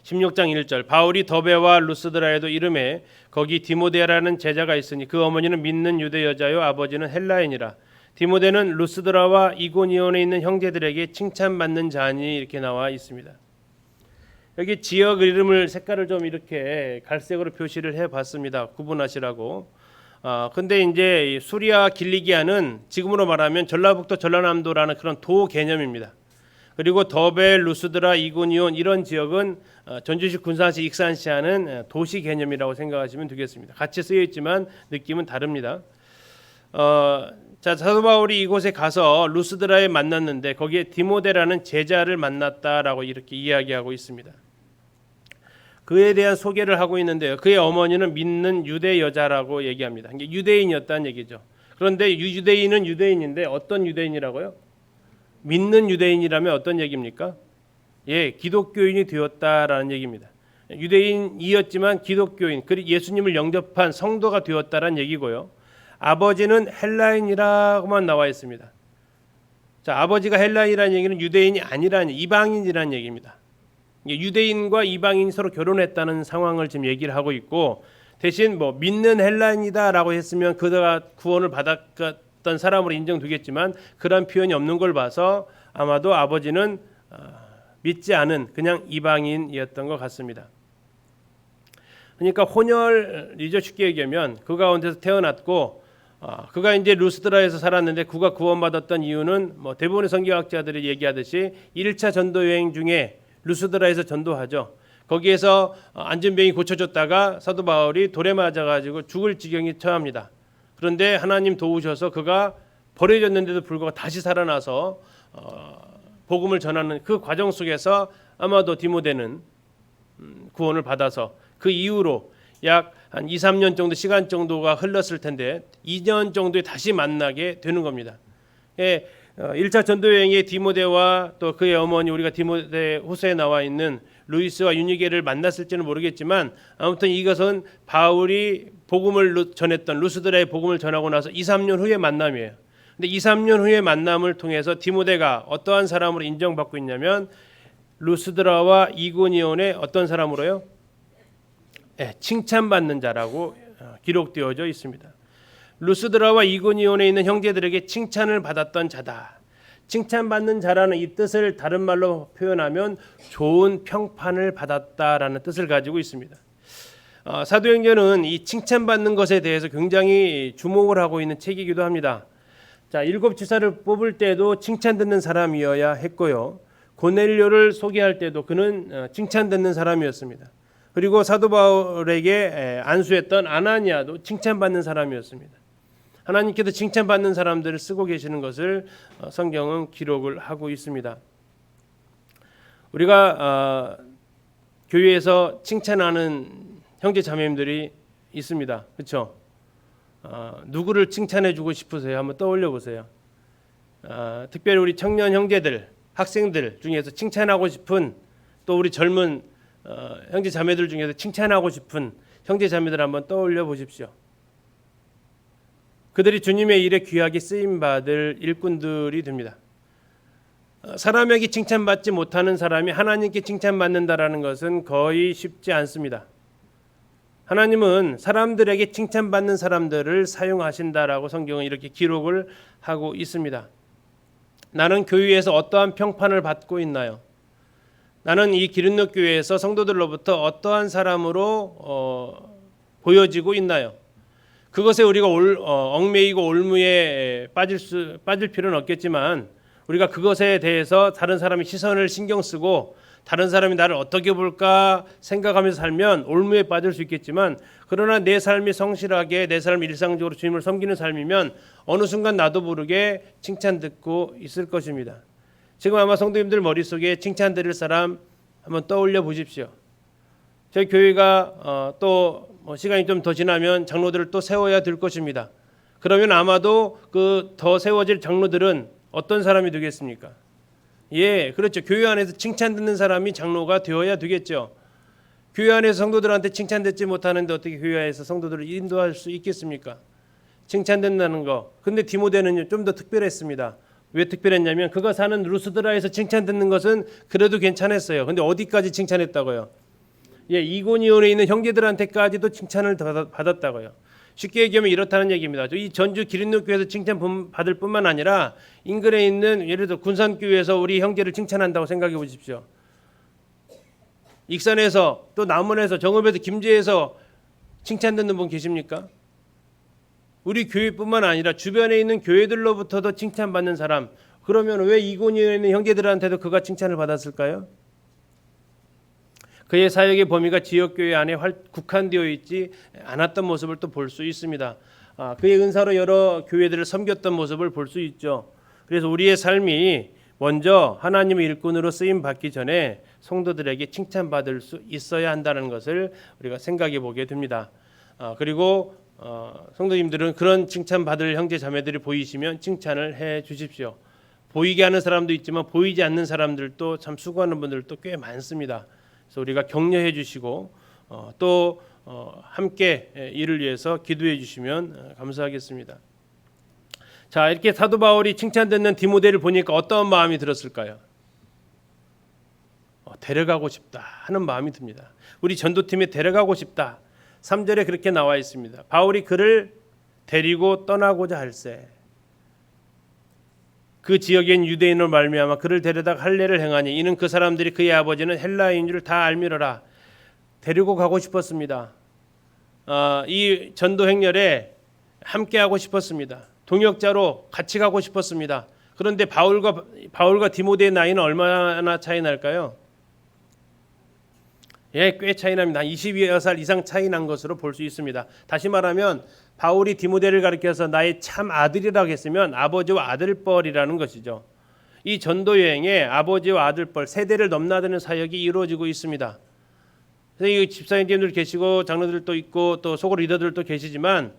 16장 1절 바울이 더베와 루스드라에도 이름에 거기 디모데라는 제자가 있으니 그 어머니는 믿는 유대 여자요 아버지는 헬라인이라. 디모데는 루스드라와 이고니온에 있는 형제들에게 칭찬받는 자니, 이렇게 나와 있습니다. 여기 지역 이름을 색깔을 좀 이렇게 갈색으로 표시를 해봤습니다. 구분하시라고. 근데 이제 수리아 길리기아는 지금으로 말하면 전라북도 전라남도라는 그런 도 개념입니다. 그리고 더베, 루스드라, 이고니온 이런 지역은 전주시, 군산시, 익산시 하는 도시 개념이라고 생각하시면 되겠습니다. 같이 쓰여 있지만 느낌은 다릅니다. 자, 사도 바울이 이곳에 가서 루스드라에 만났는데 거기에 디모데라는 제자를 만났다라고 이렇게 이야기하고 있습니다. 그에 대한 소개를 하고 있는데요. 그의 어머니는 믿는 유대 여자라고 얘기합니다. 이게 유대인이었다는 얘기죠. 그런데 유대인은 유대인인데 어떤 유대인이라고요? 믿는 유대인이라면 어떤 얘기입니까? 예, 기독교인이 되었다라는 얘기입니다. 유대인이었지만 기독교인, 그리고 예수님을 영접한 성도가 되었다라는 얘기고요. 아버지는 헬라인이라고만 나와 있습니다. 자, 아버지가 헬라인이라는 얘기는 유대인이 아니라는, 이방인이라는 얘기입니다. 유대인과 이방인이 서로 결혼했다는 상황을 지금 얘기를 하고 있고, 대신 뭐 믿는 헬라인이다라고 했으면 그가 구원을 받았던 사람으로 인정되겠지만 그런 표현이 없는 걸 봐서 아마도 아버지는 믿지 않은 그냥 이방인이었던 것 같습니다. 그러니까 혼혈이죠. 쉽게 얘기하면 그 가운데서 태어났고, 그가 이제 루스드라에서 살았는데 그가 구원받았던 이유는 뭐 대부분의 선교학자들이 얘기하듯이 1차 전도 여행 중에 루스드라에서 전도하죠. 거기에서 안전병이 고쳐졌다가 사도 바울이 돌에 맞아가지고 죽을 지경에 처합니다. 그런데 하나님 도우셔서 그가 버려졌는데도 불구하고 다시 살아나서 복음을 전하는 그 과정 속에서 아마도 디모데는 구원을 받아서 그 이후로 약 한 2, 3년 정도 시간 정도가 흘렀을 텐데 2년 정도에 다시 만나게 되는 겁니다. 1차 전도 여행의 디모데와 또 그의 어머니 우리가 디모데 후서에 나와 있는 루이스와 유니게를 만났을지는 모르겠지만 아무튼 이것은 바울이 복음을 전했던 루스드라의 복음을 전하고 나서 2, 3년 후의 만남이에요. 근데 2, 3년 후의 만남을 통해서 디모데가 어떠한 사람으로 인정받고 있냐면 루스드라와 이고니온의 어떤 사람으로요? 칭찬받는 자라고 기록되어져 있습니다. 루스드라와 이고니온에 있는 형제들에게 칭찬을 받았던 자다. 칭찬받는 자라는 이 뜻을 다른 말로 표현하면 좋은 평판을 받았다라는 뜻을 가지고 있습니다. 사도행전은 이 칭찬받는 것에 대해서 굉장히 주목을 하고 있는 책이기도 합니다. 자, 7 지사를 뽑을 때도 칭찬 듣는 사람이어야 했고요. 고넬료를 소개할 때도 그는 칭찬 듣는 사람이었습니다. 그리고 사도 바울에게 안수했던 아나니아도 칭찬받는 사람이었습니다. 하나님께서 칭찬받는 사람들을 쓰고 계시는 것을 성경은 기록을 하고 있습니다. 우리가 교회에서 칭찬하는 형제 자매님들이 있습니다. 그렇죠? 누구를 칭찬해주고 싶으세요? 한번 떠올려 보세요. 특별히 우리 청년 형제들, 학생들 중에서 칭찬하고 싶은 또 우리 젊은 형제 자매들 중에서 칭찬하고 싶은 형제 자매들 한번 떠올려 보십시오. 그들이 주님의 일에 귀하게 쓰임받을 일꾼들이 됩니다. 사람에게 칭찬받지 못하는 사람이 하나님께 칭찬받는다라는 것은 거의 쉽지 않습니다. 하나님은 사람들에게 칭찬받는 사람들을 사용하신다라고 성경은 이렇게 기록을 하고 있습니다. 나는 교회에서 어떠한 평판을 받고 있나요? 나는 이 기린노 교회에서 성도들로부터 어떠한 사람으로 보여지고 있나요? 그것에 우리가 얽매이고 올무에 빠질 필요는 없겠지만 우리가 그것에 대해서 다른 사람의 시선을 신경 쓰고 다른 사람이 나를 어떻게 볼까 생각하면서 살면 올무에 빠질 수 있겠지만 그러나 내 삶이 성실하게 내 삶이 일상적으로 주님을 섬기는 삶이면 어느 순간 나도 모르게 칭찬 듣고 있을 것입니다. 지금 아마 성도님들 머릿속에 칭찬 드릴 사람 한번 떠올려 보십시오. 저희 교회가 또 시간이 좀 더 지나면 장로들을 또 세워야 될 것입니다. 그러면 아마도 그 더 세워질 장로들은 어떤 사람이 되겠습니까? 예, 그렇죠. 교회 안에서 칭찬 듣는 사람이 장로가 되어야 되겠죠. 교회 안에서 성도들한테 칭찬 듣지 못하는데 어떻게 교회 안에서 성도들을 인도할 수 있겠습니까? 칭찬 듣는다는 거. 근데 디모데는요 좀 더 특별했습니다. 왜 특별했냐면 그가 사는 루스드라에서 칭찬 듣는 것은 그래도 괜찮았어요. 근데 어디까지 칭찬했다고요? 예, 이고니온에 있는 형제들한테까지도 칭찬을 받았다고요. 쉽게 얘기하면 이렇다는 얘기입니다. 이 전주 기린노 교회에서 칭찬 받을 뿐만 아니라 인근에 있는 예를 들어 군산교회에서 우리 형제를 칭찬한다고 생각해 보십시오. 익산에서 또 남원에서 정읍에서 김제에서 칭찬 듣는 분 계십니까? 우리 교회뿐만 아니라 주변에 있는 교회들로부터도 칭찬받는 사람. 그러면 왜 이고니온에 있는 형제들한테도 그가 칭찬을 받았을까요? 그의 사역의 범위가 지역교회 안에 국한되어 있지 않았던 모습을 또 볼 수 있습니다. 그의 은사로 여러 교회들을 섬겼던 모습을 볼 수 있죠. 그래서 우리의 삶이 먼저 하나님의 일꾼으로 쓰임 받기 전에 성도들에게 칭찬받을 수 있어야 한다는 것을 우리가 생각해 보게 됩니다. 그리고 성도님들은 그런 칭찬받을 형제 자매들이 보이시면 칭찬을 해 주십시오. 보이게 하는 사람도 있지만 보이지 않는 사람들도 참 수고하는 분들도 꽤 많습니다. 그래서 우리가 격려해 주시고 또 함께 이를 위해서 기도해 주시면 감사하겠습니다. 자, 이렇게 사도 바울이 칭찬 듣는 디모데를 보니까 어떤 마음이 들었을까요? 데려가고 싶다 하는 마음이 듭니다. 우리 전도팀에 데려가고 싶다. 3절에 그렇게 나와 있습니다. 바울이 그를 데리고 떠나고자 할세. 그 지역엔 유대인으로 말미암아 그를 데려다 할례를 행하니 이는 그 사람들이 그의 아버지는 헬라인 줄 다 알미러라. 데리고 가고 싶었습니다. 이 전도 행렬에 함께 하고 싶었습니다. 동역자로 같이 가고 싶었습니다. 그런데 바울과 디모데의 나이는 얼마나 차이 날까요? 예, 꽤 차이 납니다. 22살 이상 차이 난 것으로 볼 수 있습니다. 다시 말하면 바울이 디모데를 가리켜서 나의 참 아들이라고 했으면 아버지와 아들뻘이라는 것이죠. 이 전도 여행에 아버지와 아들뻘 세대를 넘나드는 사역이 이루어지고 있습니다. 그래서 이 집사님들 계시고 장로들도 있고 또 소고 리더들도 계시지만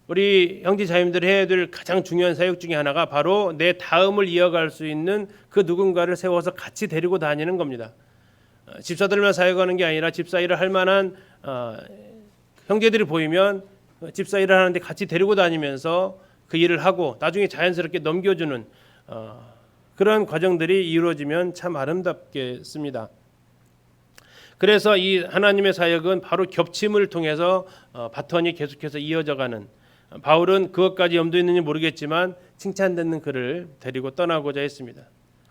우리 형제 자매님들이 해야 될 가장 중요한 사역 중에 하나가 바로 내 다음을 이어갈 수 있는 그 누군가를 세워서 같이 데리고 다니는 겁니다. 집사들만 사역하는 게 아니라 집사 일을 할 만한 형제들이 보이면 집사 일을 하는데 같이 데리고 다니면서 그 일을 하고 나중에 자연스럽게 넘겨주는 그런 과정들이 이루어지면 참 아름답겠습니다. 그래서 이 하나님의 사역은 바로 겹침을 통해서 바톤이 계속해서 이어져가는, 바울은 그것까지 염두에 있는지 모르겠지만 칭찬받는 그를 데리고 떠나고자 했습니다.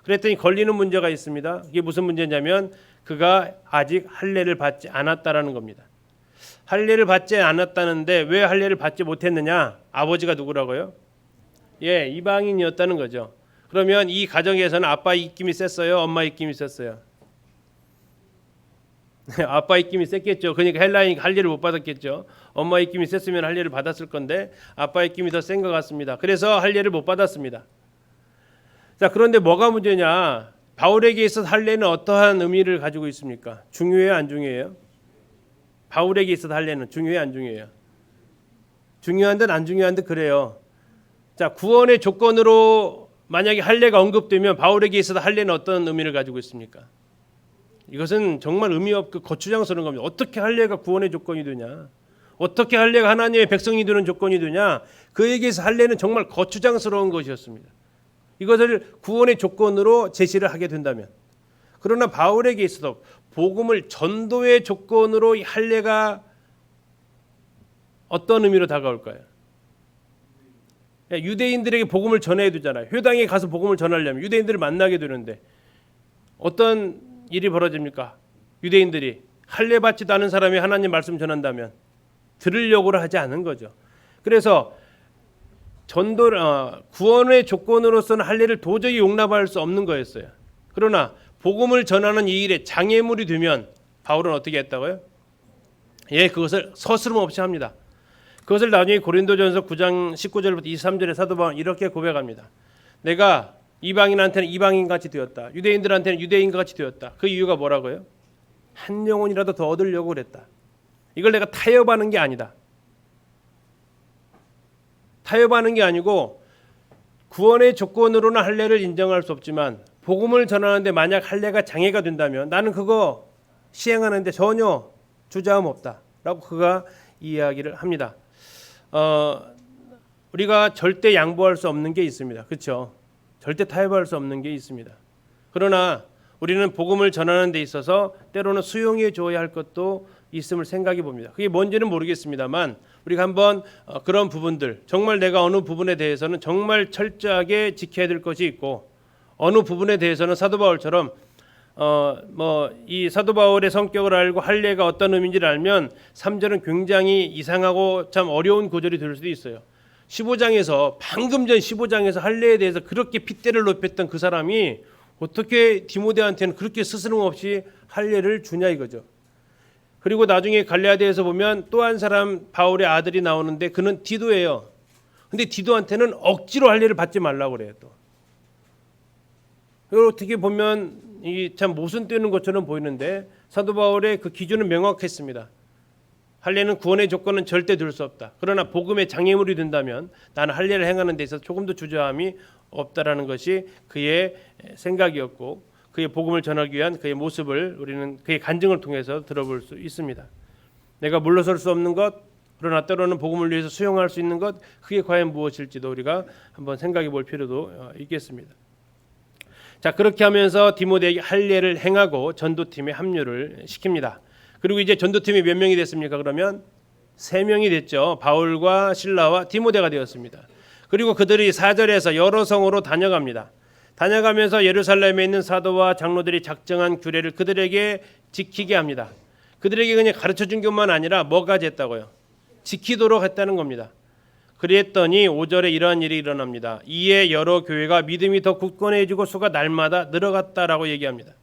그랬더니 걸리는 문제가 있습니다. 이게 무슨 문제냐면 그가 아직 할례를 받지 않았다라는 겁니다. 할례를 받지 않았다는데 왜 할례를 받지 못했느냐? 아버지가 누구라고요? 예, 이방인이었다는 거죠. 그러면 이 가정에서는 아빠 입김이 셌어요? 엄마 입김이 셌어요? 아빠 입김이 셌겠죠. 그러니까 헬라인이니까 할례를 못 받았겠죠. 엄마 입김이 셌으면 할례를 받았을 건데 아빠 입김이 더 센 것 같습니다. 그래서 할례를 못 받았습니다. 자, 그런데 뭐가 문제냐? 바울에게 있어서 할례는 어떠한 의미를 가지고 있습니까? 중요해요, 안 중요해요? 바울에게 있어서 할례는 중요해요, 안 중요해요? 중요한 듯 안 중요한 듯 그래요. 자, 구원의 조건으로 만약에 할례가 언급되면 바울에게 있어서 할례는 어떤 의미를 가지고 있습니까? 이것은 정말 의미 없고 거추장스러운 겁니다. 어떻게 할례가 구원의 조건이 되냐? 어떻게 할례가 하나님의 백성이 되는 조건이 되냐? 그에게서 할례는 정말 거추장스러운 것이었습니다. 이것을 구원의 조건으로 제시를 하게 된다면, 그러나 바울에게 있어서 복음을 전도의 조건으로 이 할례가 어떤 의미로 다가올까요? 유대인들에게 복음을 전해야 되잖아요. 회당에 가서 복음을 전하려면 유대인들을 만나게 되는데 어떤 일이 벌어집니까? 유대인들이 할례 받지도 않은 사람이 하나님 말씀 전한다면 들으려고 하지 않은 거죠. 그래서 구원의 조건으로서는 할례를 도저히 용납할 수 없는 거였어요. 그러나 복음을 전하는 이 일에 장애물이 되면 바울은 어떻게 했다고요? 예, 그것을 서스럼 없이 합니다. 그것을 나중에 고린도전서 9장 19절부터 23절에 사도 바울은 이렇게 고백합니다. 내가 이방인한테는 이방인같이 되었다. 유대인들한테는 유대인같이 되었다. 그 이유가 뭐라고요? 한 영혼이라도 더 얻으려고 그랬다. 이걸 내가 타협하는 게 아니다. 타협하는 게 아니고 구원의 조건으로는 할례를 인정할 수 없지만 복음을 전하는데 만약 할례가 장애가 된다면 나는 그거 시행하는데 전혀 주저함 없다라고 그가 이야기를 합니다. 우리가 절대 양보할 수 없는 게 있습니다. 그렇죠? 절대 타협할 수 없는 게 있습니다. 그러나 우리는 복음을 전하는 데 있어서 때로는 수용해 줘야 할 것도 있음을 생각해 봅니다. 그게 뭔지는 모르겠습니다만 우리가 한번 그런 부분들, 정말 내가 어느 부분에 대해서는 정말 철저하게 지켜야 될 것이 있고 어느 부분에 대해서는 사도 바울처럼 이 사도 바울의 성격을 알고 할례가 어떤 의미인지를 알면 3절은 굉장히 이상하고 참 어려운 구절이 될 수도 있어요. 15장에서 방금 전 15장에서 할례에 대해서 그렇게 핏대를 높였던 그 사람이 어떻게 디모데한테는 그렇게 스스럼 없이 할례를 주냐 이거죠. 그리고 나중에 갈라디아에서 보면 또 한 사람 바울의 아들이 나오는데 그는 디도예요. 근데 디도한테는 억지로 할례를 받지 말라고 그래요. 또 어떻게 보면 이 참 모순되는 것처럼 보이는데 사도 바울의 그 기준은 명확했습니다. 할례는 구원의 조건은 절대 될 수 없다. 그러나 복음의 장애물이 된다면 나는 할례를 행하는 데 있어서 조금도 주저함이 없다라는 것이 그의 생각이었고 그의 복음을 전하기 위한 그의 모습을 우리는 그의 간증을 통해서 들어볼 수 있습니다. 내가 물러설 수 없는 것, 그러나 때로는 복음을 위해서 수용할 수 있는 것, 그게 과연 무엇일지도 우리가 한번 생각해 볼 필요도 있겠습니다. 자, 그렇게 하면서 디모데에게 할례를 행하고 전도팀에 합류를 시킵니다. 그리고 이제 전도팀이 몇 명이 됐습니까? 그러면 3명이 됐죠. 바울과 실라와 디모데가 되었습니다. 그리고 그들이 4절에서 여러 성으로 다녀갑니다. 다녀가면서 예루살렘에 있는 사도와 장로들이 작정한 규례를 그들에게 지키게 합니다. 그들에게 그냥 가르쳐준 것만 아니라 뭐까지 했다고요? 지키도록 했다는 겁니다. 그랬더니 5절에 이러한 일이 일어납니다. 이에 여러 교회가 믿음이 더 굳건해지고 수가 날마다 늘어갔다라고 얘기합니다.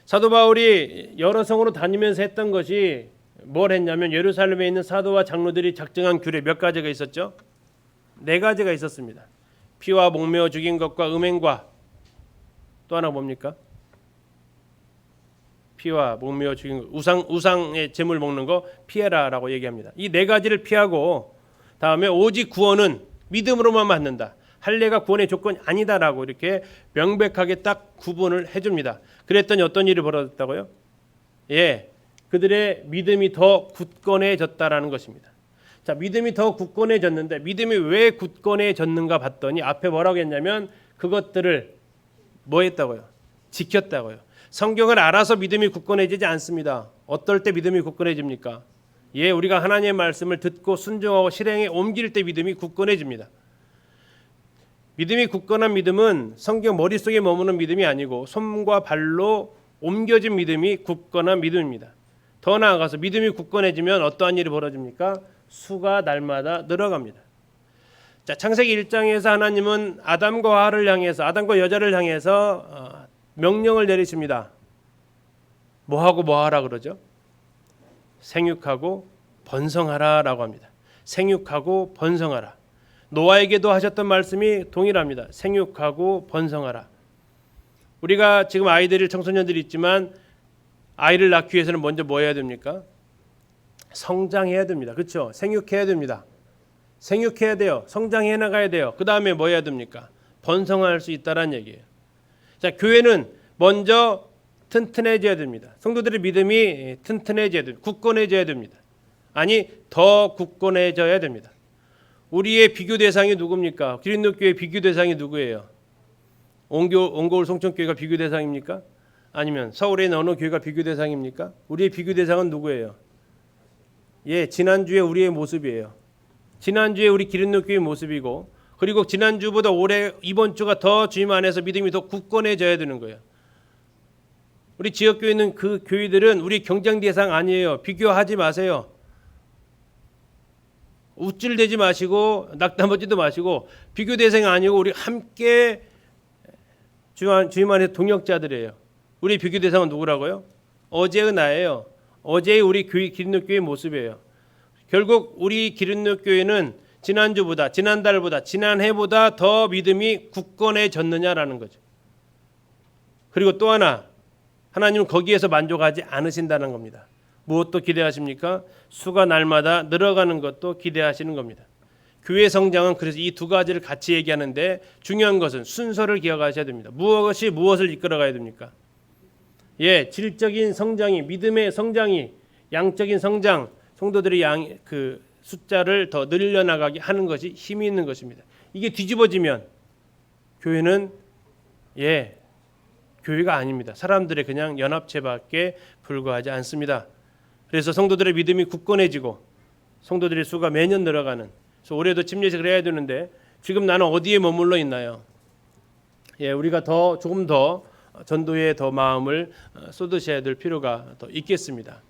사도 바울이 여러 성으로 다니면서 했던 것이 뭘 했냐면 예루살렘에 있는 사도와 장로들이 작정한 규례 몇 가지가 있었죠? 4가지가 있었습니다. 피와 목매어 죽인 것과 음행과 또 하나 뭡니까? 피와 목매어 죽인 것, 우상의 제물 먹는 거 피해라라고 얘기합니다. 이 4가지를 피하고 다음에 오직 구원은 믿음으로만 받는다. 할례가 구원의 조건이 아니다라고 이렇게 명백하게 딱 구분을 해줍니다. 그랬더니 어떤 일이 벌어졌다고요? 예, 그들의 믿음이 더 굳건해졌다라는 것입니다. 자, 믿음이 더 굳건해졌는데 믿음이 왜 굳건해졌는가 봤더니 앞에 뭐라고 했냐면 그것들을 뭐 했다고요? 지켰다고요. 성경을 알아서 믿음이 굳건해지지 않습니다. 어떨 때 믿음이 굳건해집니까? 예, 우리가 하나님의 말씀을 듣고 순종하고 실행에 옮길 때 믿음이 굳건해집니다. 믿음이 굳건한 믿음은 성경 머릿속에 머무는 믿음이 아니고 손과 발로 옮겨진 믿음이 굳건한 믿음입니다. 더 나아가서 믿음이 굳건해지면 어떠한 일이 벌어집니까? 수가 날마다 늘어갑니다. 자, 창세기 1장에서 하나님은 아담과 하와를 향해서 아담과 여자를 향해서 명령을 내리십니다. 뭐하고 뭐하라 그러죠? 생육하고 번성하라라고 합니다. 생육하고 번성하라. 노아에게도 하셨던 말씀이 동일합니다. 생육하고 번성하라. 우리가 지금 아이들이 청소년들이 있지만 아이를 낳기 위해서는 먼저 뭐 해야 됩니까? 성장해야 됩니다. 그렇죠? 생육해야 됩니다. 생육해야 돼요. 성장해 나가야 돼요. 그 다음에 뭐 해야 됩니까? 번성할 수 있다라는 얘기예요. 자, 교회는 먼저 튼튼해져야 됩니다. 성도들의 믿음이 튼튼해져야 됩니다. 굳건해져야 됩니다. 아니, 더 굳건해져야 됩니다. 우리의 비교 대상이 누굽니까? 기린노교회 비교 대상이 누구예요? 온고울 송천교회가 비교 대상입니까? 아니면 서울에 있는 어느 교회가 비교 대상입니까? 우리의 비교 대상은 누구예요? 예, 지난주에 우리의 모습이에요. 지난주에 우리 기린노교회의 모습이고, 그리고 지난주보다 올해 이번 주가 더 주님 안에서 믿음이 더 굳건해져야 되는 거예요. 우리 지역교회 있는 그 교회들은 우리 경쟁 대상 아니에요. 비교하지 마세요. 우쭐대지 마시고 낙담하지도 마시고 비교 대상이 아니고 우리 함께 주님 안에 동역자들이에요. 우리 비교 대상은 누구라고요? 어제의 나예요. 어제의 우리 기린노교회의 모습이에요. 결국 우리 기린노교회는 지난주보다 지난달보다 지난해보다 더 믿음이 굳건해졌느냐라는 거죠. 그리고 또 하나, 하나님은 거기에서 만족하지 않으신다는 겁니다. 무엇도 기대하십니까? 수가 날마다 늘어가는 것도 기대하시는 겁니다. 교회 성장은 그래서 이 2가지를 같이 얘기하는데 중요한 것은 순서를 기억하셔야 됩니다. 무엇이 무엇을 이끌어가야 됩니까? 예, 질적인 성장이, 믿음의 성장이, 양적인 성장, 성도들의 그 숫자를 더 늘려나가게 하는 것이 힘이 있는 것입니다. 이게 뒤집어지면 교회는 교회가 아닙니다. 사람들의 그냥 연합체밖에 불과하지 않습니다. 그래서 성도들의 믿음이 굳건해지고 성도들의 수가 매년 늘어가는. 그래서 올해도 침례식을 해야 되는데 지금 나는 어디에 머물러 있나요? 예, 우리가 조금 더 전도에 더 마음을 쏟으셔야 될 필요가 더 있겠습니다.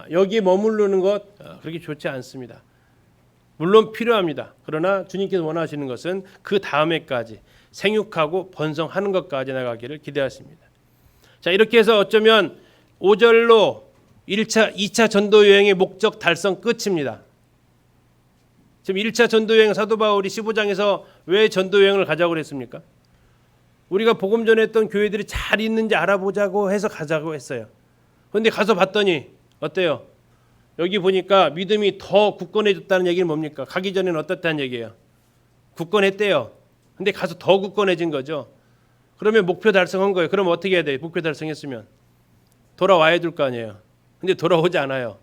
여기에 머무르는 것 그렇게 좋지 않습니다. 물론 필요합니다. 그러나 주님께서 원하시는 것은 그 다음에까지 생육하고 번성하는 것까지 나가기를 기대하십니다. 자, 이렇게 해서 어쩌면 5절로 2차 전도 여행의 목적 달성 끝입니다. 지금 1차 전도 여행 사도 바울이 15장에서 왜 전도 여행을 가자고 그랬습니까? 우리가 복음 전했던 교회들이 잘 있는지 알아보자고 해서 가자고 했어요. 그런데 가서 봤더니 어때요? 여기 보니까 믿음이 더 굳건해졌다는 얘기는 뭡니까? 가기 전에는 어떻다는 얘기예요? 굳건했대요. 근데 가서 더 굳건해진 거죠. 그러면 목표 달성한 거예요. 그럼 어떻게 해야 돼요? 목표 달성했으면 돌아와야 될 거 아니에요. 근데 돌아오지 않아요.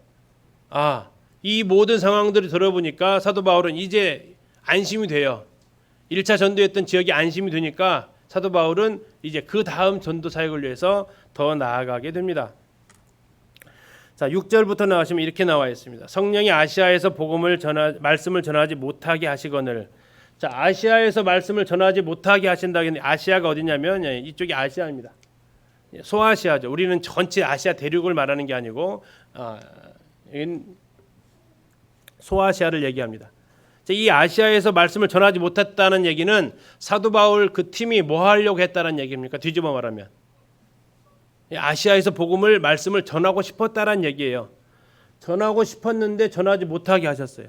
이 모든 상황들을 들어보니까 사도 바울은 이제 안심이 돼요. 1차 전도했던 지역이 안심이 되니까 사도 바울은 이제 그 다음 전도 사역을 위해서 더 나아가게 됩니다. 자, 6절부터 나가시면 이렇게 나와 있습니다. 성령이 아시아에서 말씀을 전하지 못하게 하시거늘. 자, 아시아에서 말씀을 전하지 못하게 하신다고 했는데 아시아가 어디냐면 이쪽이 아시아입니다. 소아시아죠. 우리는 전체 아시아 대륙을 말하는 게 아니고 소아시아를 얘기합니다. 이 아시아에서 말씀을 전하지 못했다는 얘기는 사도 바울 그 팀이 뭐 하려고 했다는 얘기입니까? 뒤집어 말하면 아시아에서 복음을 말씀을 전하고 싶었다라는 얘기예요. 전하고 싶었는데 전하지 못하게 하셨어요.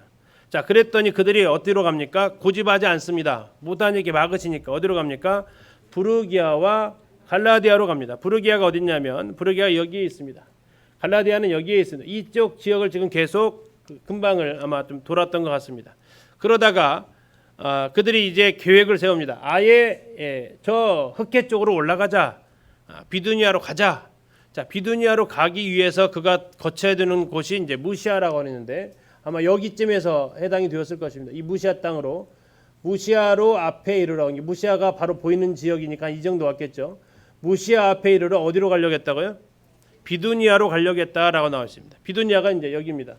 자, 그랬더니 그들이 어디로 갑니까? 고집하지 않습니다. 못하니까 막으시니까 어디로 갑니까? 부르기아와 갈라디아로 갑니다. 부르기아가 어딨냐면 부르기아가 여기에 있습니다. 갈라디아는 여기에 있습니다. 이쪽 지역을 지금 계속 근방을 아마 좀 돌았던 것 같습니다. 그러다가 그들이 이제 계획을 세웁니다. 아예 저 흑해 쪽으로 올라가자. 비두니아로 가자. 자, 비두니아로 가기 위해서 그가 거쳐야 되는 곳이 이제 무시아라고 하는데 아마 여기쯤에서 해당이 되었을 것입니다. 이 무시아 땅으로 무시아로 앞에 이르러 무시아가 바로 보이는 지역이니까 이 정도 왔겠죠. 무시아 앞에 이르러 어디로 가려고 했다고요? 비두니아로 가려고 했다라고 나와 있습니다. 비두니아가 이제 여기입니다.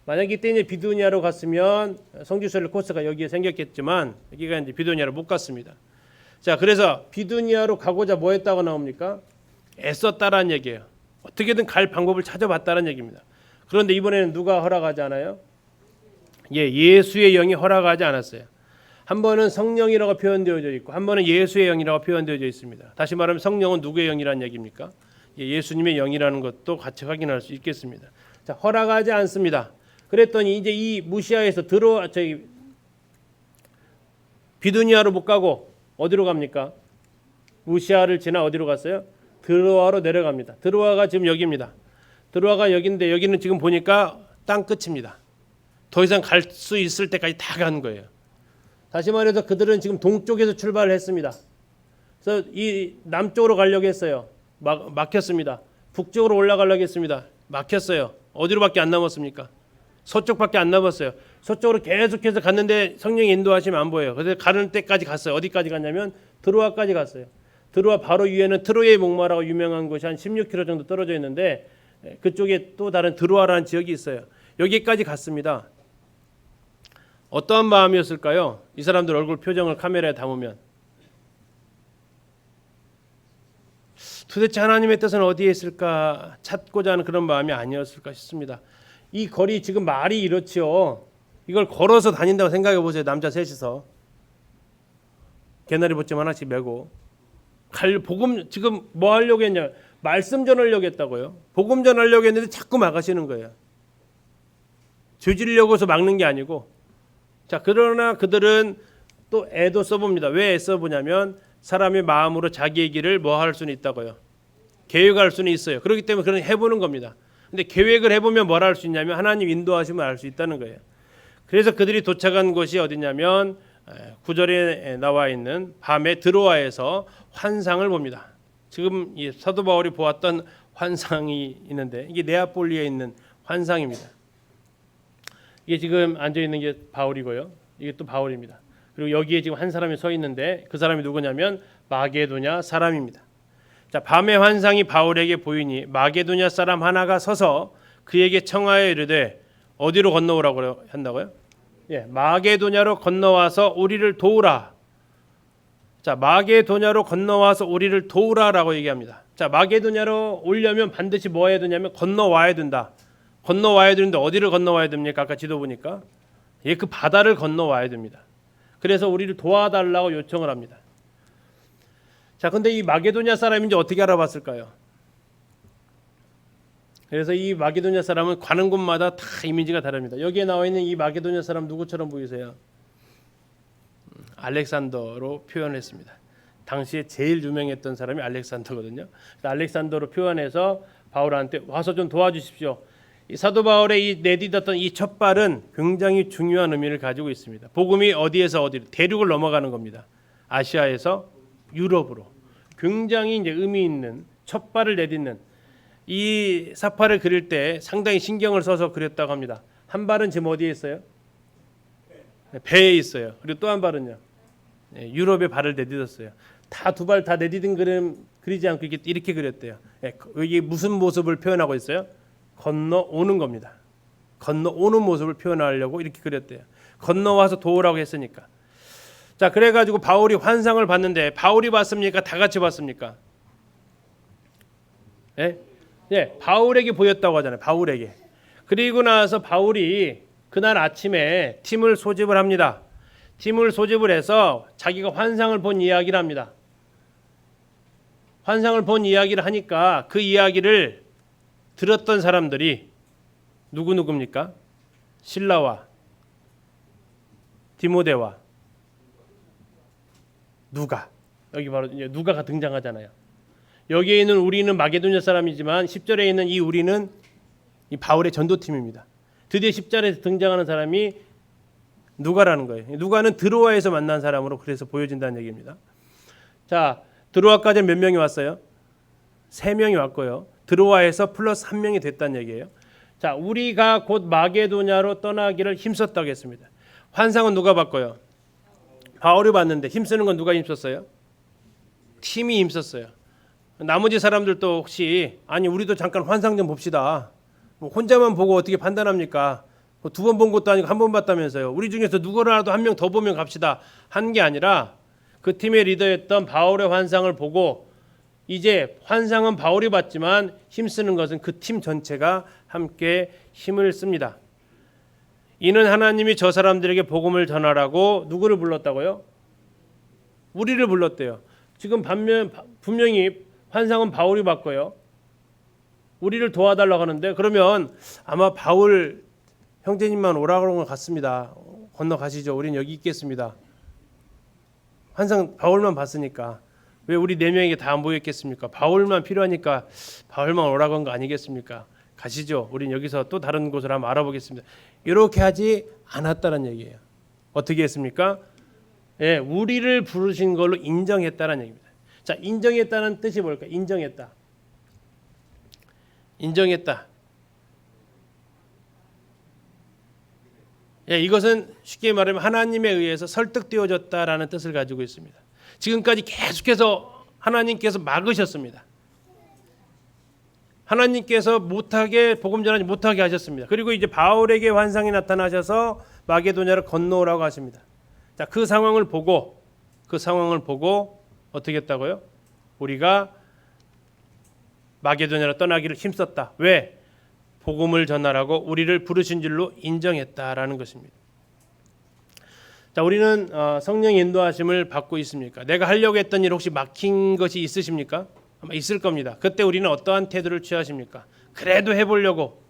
만약 이때 이제 비두니아로 갔으면 성지순례 코스가 여기에 생겼겠지만 여기가 이제 비두니아로 못 갔습니다. 자, 그래서 비두니아로 가고자 뭐 했다고 나옵니까? 애썼다라는 얘기예요. 어떻게든 갈 방법을 찾아봤다는 얘기입니다. 그런데 이번에는 누가 허락하지 않아요? 예수의 영이 허락하지 않았어요. 한 번은 성령이라고 표현되어져 있고 한 번은 예수의 영이라고 표현되어져 있습니다. 다시 말하면 성령은 누구의 영이라는 얘기입니까? 예수님의 영이라는 것도 같이 확인할 수 있겠습니다. 자, 허락하지 않습니다. 그랬더니 이제 이 무시아에서 비두니아로 못 가고 어디로 갑니까? 무시아를 지나 어디로 갔어요? 드로아로 내려갑니다. 드로아가 지금 여기입니다. 드로아가 여기인데 여기는 지금 보니까 땅 끝입니다. 더 이상 갈 수 있을 때까지 다 간 거예요. 다시 말해서 그들은 지금 동쪽에서 출발을 했습니다. 그래서 이 남쪽으로 가려고 했어요. 막혔습니다. 북쪽으로 올라가려고 했습니다. 막혔어요. 어디로밖에 안 남았습니까? 서쪽밖에 안 남았어요. 서쪽으로 계속해서 갔는데 성령이 인도하시면 안 보여요. 그래서 가는 데까지 갔어요. 어디까지 갔냐면 드로아까지 갔어요. 드로아 바로 위에는 트로이의 목마라고 유명한 곳이 한 16km 정도 떨어져 있는데 그쪽에 또 다른 드로아라는 지역이 있어요. 여기까지 갔습니다. 어떠한 마음이었을까요? 이 사람들 얼굴 표정을 카메라에 담으면 도대체 하나님의 뜻은 어디에 있을까 찾고자 하는 그런 마음이 아니었을까 싶습니다. 이 거리 지금 말이 이렇지요. 이걸 걸어서 다닌다고 생각해 보세요. 남자 셋이서 개나리 보침 하나씩 메고 복음 지금 뭐 하려고 했냐? 말씀 전하려고 했다고요. 복음 전하려고 했는데 자꾸 막으시는 거예요. 저지르려고 해서 막는 게 아니고 자, 그러나 그들은 또 애도 써봅니다. 왜 애 써보냐면 사람의 마음으로 자기의 길을 뭐 할 수는 있다고요. 계획할 수는 있어요. 그렇기 때문에 그런 해보는 겁니다. 근데 계획을 해보면 뭘 할 수 있냐면 하나님 인도하시면 알 수 있다는 거예요. 그래서 그들이 도착한 곳이 어디냐면 9절에 나와 있는 밤에 드로아에서 환상을 봅니다. 지금 이 사도 바울이 보았던 환상이 있는데 이게 네아폴리에 있는 환상입니다. 이게 지금 앉아 있는 게 바울이고요. 이게 또 바울입니다. 그리고 여기에 지금 한 사람이 서 있는데 그 사람이 누구냐면 마게도냐 사람입니다. 자, 밤의 환상이 바울에게 보이니 마게도냐 사람 하나가 서서 그에게 청하여 이르되 어디로 건너오라고 한다고요? 마게도냐로 건너와서 우리를 도우라. 자, 마게도냐로 건너와서 우리를 도우라라고 얘기합니다. 자, 마게도냐로 오려면 반드시 뭐 해야 되냐면 건너와야 된다. 건너와야 되는데 어디를 건너와야 됩니까? 아까 지도 보니까 그 바다를 건너와야 됩니다. 그래서 우리를 도와달라고 요청을 합니다. 자, 근데 이 마게도냐 사람인지 어떻게 알아봤을까요? 그래서 이 마게도냐 사람은 가는 곳마다 다 이미지가 다릅니다. 여기에 나와 있는 이 마게도냐 사람 누구처럼 보이세요? 알렉산더로 표현했습니다. 당시에 제일 유명했던 사람이 알렉산더거든요. 알렉산더로 표현해서 바울한테 와서 좀 도와주십시오. 이 사도 바울의 이 내딛었던 이 첫발은 굉장히 중요한 의미를 가지고 있습니다. 복음이 어디에서 어디로 대륙을 넘어가는 겁니다. 아시아에서 유럽으로 굉장히 이제 의미 있는 첫발을 내딛는 이 사파를 그릴 때 상당히 신경을 써서 그렸다고 합니다. 한 발은 지금 어디에 있어요? 배에 있어요. 그리고 또 한 발은요. 유럽의 발을 내딛었어요. 다 두 발 다 내딛은 그림 그리지 않고 이렇게 그렸대요. 여기 무슨 모습을 표현하고 있어요? 건너오는 겁니다. 건너오는 모습을 표현하려고 이렇게 그렸대요. 건너와서 도우라고 했으니까. 자, 그래가지고 바울이 환상을 봤는데 바울이 봤습니까? 다 같이 봤습니까? 바울에게 보였다고 하잖아요. 바울에게. 그리고 나서 바울이 그날 아침에 팀을 소집을 합니다. 팀을 소집을 해서 자기가 환상을 본 이야기를 합니다. 환상을 본 이야기를 하니까 그 이야기를 들었던 사람들이 누구입니까? 실라와 디모데와 누가. 여기 바로 누가가 등장하잖아요. 여기에 있는 우리는 마게도냐 사람이지만 10절에 있는 이 우리는 이 바울의 전도팀입니다. 드디어 10절에 등장하는 사람이 누가라는 거예요. 누가는 드로아에서 만난 사람으로 그래서 보여진다는 얘기입니다. 자, 드로아까지 몇 명이 왔어요? 3명이 왔고요. 드로아에서 플러스 1명이 됐다는 얘기예요. 자, 우리가 곧 마게도냐로 떠나기를 힘썼다고 했습니다. 환상은 누가 봤고요? 바울이 봤는데 힘쓰는 건 누가 힘썼어요? 팀이 힘썼어요. 나머지 사람들도 혹시 아니 우리도 잠깐 환상 좀 봅시다. 뭐 혼자만 보고 어떻게 판단합니까? 뭐 2번 본 것도 아니고 1번 봤다면서요. 우리 중에서 누구라도 1명 더 보면 갑시다. 한 게 아니라 그 팀의 리더였던 바울의 환상을 보고 이제 환상은 바울이 봤지만 힘쓰는 것은 그 팀 전체가 함께 힘을 씁니다. 이는 하나님이 저 사람들에게 복음을 전하라고 누구를 불렀다고요? 우리를 불렀대요. 지금 분명히 환상은 바울이 봤고요. 우리를 도와달라고 하는데 그러면 아마 바울 형제님만 오라고 하는 것 같습니다. 건너가시죠. 우린 여기 있겠습니다. 환상 바울만 봤으니까 왜 우리 4명에게 다 안 보였겠습니까? 바울만 필요하니까 바울만 오라고 한 거 아니겠습니까? 가시죠. 우린 여기서 또 다른 곳을 한번 알아보겠습니다. 이렇게 하지 않았다는 얘기예요. 어떻게 했습니까? 예, 우리를 부르신 걸로 인정했다는 얘기입니다. 자, 인정했다는 뜻이 뭘까? 인정했다. 인정했다. 예, 이것은 쉽게 말하면 하나님에 의해서 설득되어졌다라는 뜻을 가지고 있습니다. 지금까지 계속해서 하나님께서 막으셨습니다. 하나님께서 못하게 복음 전하지 못하게 하셨습니다. 그리고 이제 바울에게 환상이 나타나셔서 마게도냐를 건너오라고 하십니다. 자, 그 상황을 보고 어떻게 했다고요? 우리가 마게도냐로 떠나기를 힘썼다. 왜? 복음을 전하라고 우리를 부르신 줄로 인정했다라는 것입니다. 자, 우리는 성령의 인도하심을 받고 있습니까? 내가 하려고 했던 일 혹시 막힌 것이 있으십니까? 아마 있을 겁니다. 그때 우리는 어떠한 태도를 취하십니까? 그래도 해보려고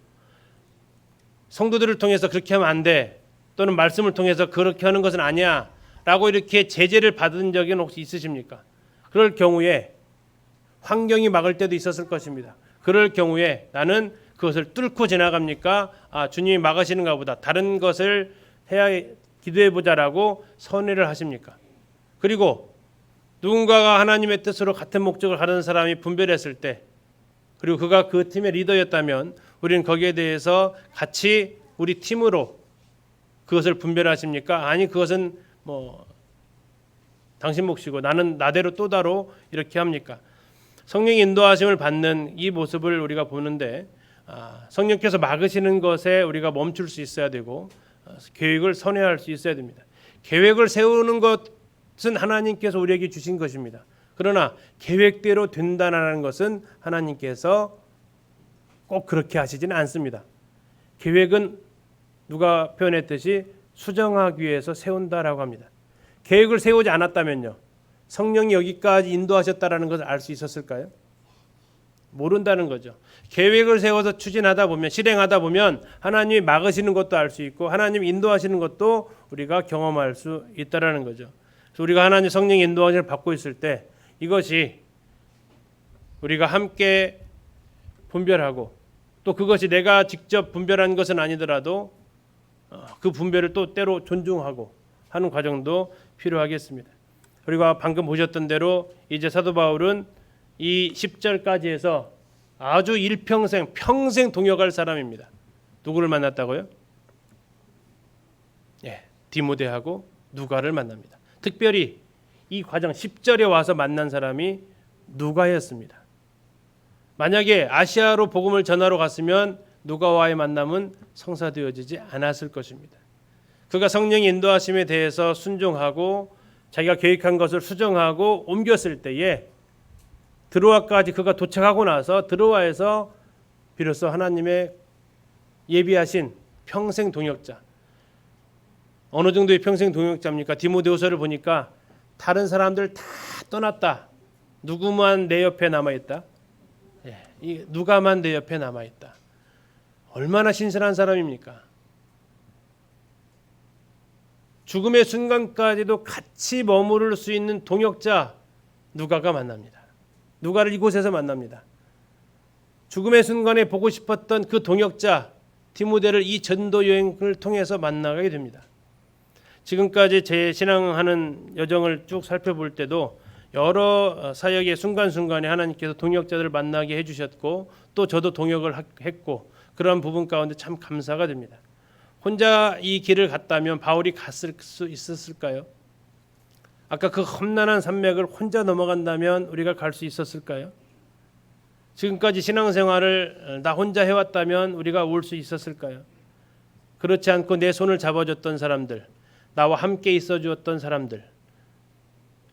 성도들을 통해서 그렇게 하면 안 돼. 또는 말씀을 통해서 그렇게 하는 것은 아니야. 라고 이렇게 제재를 받은 적이 혹시 있으십니까? 그럴 경우에 환경이 막을 때도 있었을 것입니다. 그럴 경우에 나는 그것을 뚫고 지나갑니까? 아, 주님이 막으시는가 보다. 다른 것을 해야 기도해보자라고 선회를 하십니까? 그리고 누군가가 하나님의 뜻으로 같은 목적을 가르는 사람이 분별했을 때 그리고 그가 그 팀의 리더였다면 우리는 거기에 대해서 같이 우리 팀으로 그것을 분별하십니까? 아니 그것은 뭐 당신 몫이고 나는 나대로 또 다로 이렇게 합니까? 성령의 인도하심을 받는 이 모습을 우리가 보는데 성령께서 막으시는 것에 우리가 멈출 수 있어야 되고 계획을 선회할 수 있어야 됩니다. 계획을 세우는 것은 하나님께서 우리에게 주신 것입니다. 그러나 계획대로 된다는 것은 하나님께서 꼭 그렇게 하시지는 않습니다. 계획은 누가 표현했듯이 수정하기 위해서 세운다라고 합니다. 계획을 세우지 않았다면요. 성령이 여기까지 인도하셨다라는 것을 알 수 있었을까요? 모른다는 거죠. 계획을 세워서 추진하다 보면 실행하다 보면 하나님이 막으시는 것도 알 수 있고 하나님이 인도하시는 것도 우리가 경험할 수 있다라는 거죠. 그래서 우리가 하나님 성령의 인도하심을 받고 있을 때 이것이 우리가 함께 분별하고 또 그것이 내가 직접 분별한 것은 아니더라도 그 분별을 또 때로 존중하고 하는 과정도 필요하겠습니다. 그리고 방금 보셨던 대로 이제 사도 바울은 이 10절까지 해서 아주 평생 동역할 사람입니다. 누구를 만났다고요? 예, 디모데하고 누가를 만납니다. 특별히 이 과정 10절에 와서 만난 사람이 누가였습니다. 만약에 아시아로 복음을 전하러 갔으면 누가와의 만남은 성사되어지지 않았을 것입니다. 그가 성령의 인도하심에 대해서 순종하고 자기가 계획한 것을 수정하고 옮겼을 때에 드로아까지 그가 도착하고 나서 드로아에서 비로소 하나님의 예비하신 평생 동역자. 어느 정도의 평생 동역자입니까? 디모데후서를 보니까 다른 사람들 다 떠났다. 누구만 내 옆에 남아 있다. 이 누가만 내 옆에 남아 있다. 얼마나 신선한 사람입니까? 죽음의 순간까지도 같이 머무를 수 있는 동역자 누가가 만납니다. 누가를 이곳에서 만납니다. 죽음의 순간에 보고 싶었던 그 동역자 디모데를 이 전도 여행을 통해서 만나게 됩니다. 지금까지 제 신앙하는 여정을 쭉 살펴볼 때도 여러 사역의 순간순간에 하나님께서 동역자들을 만나게 해주셨고 또 저도 동역을 했고 그런 부분 가운데 참 감사가 됩니다. 혼자 이 길을 갔다면 바울이 갔을 수 있었을까요? 아까 그 험난한 산맥을 혼자 넘어간다면 우리가 갈 수 있었을까요? 지금까지 신앙생활을 나 혼자 해왔다면 우리가 올 수 있었을까요? 그렇지 않고 내 손을 잡아줬던 사람들, 나와 함께 있어 주었던 사람들,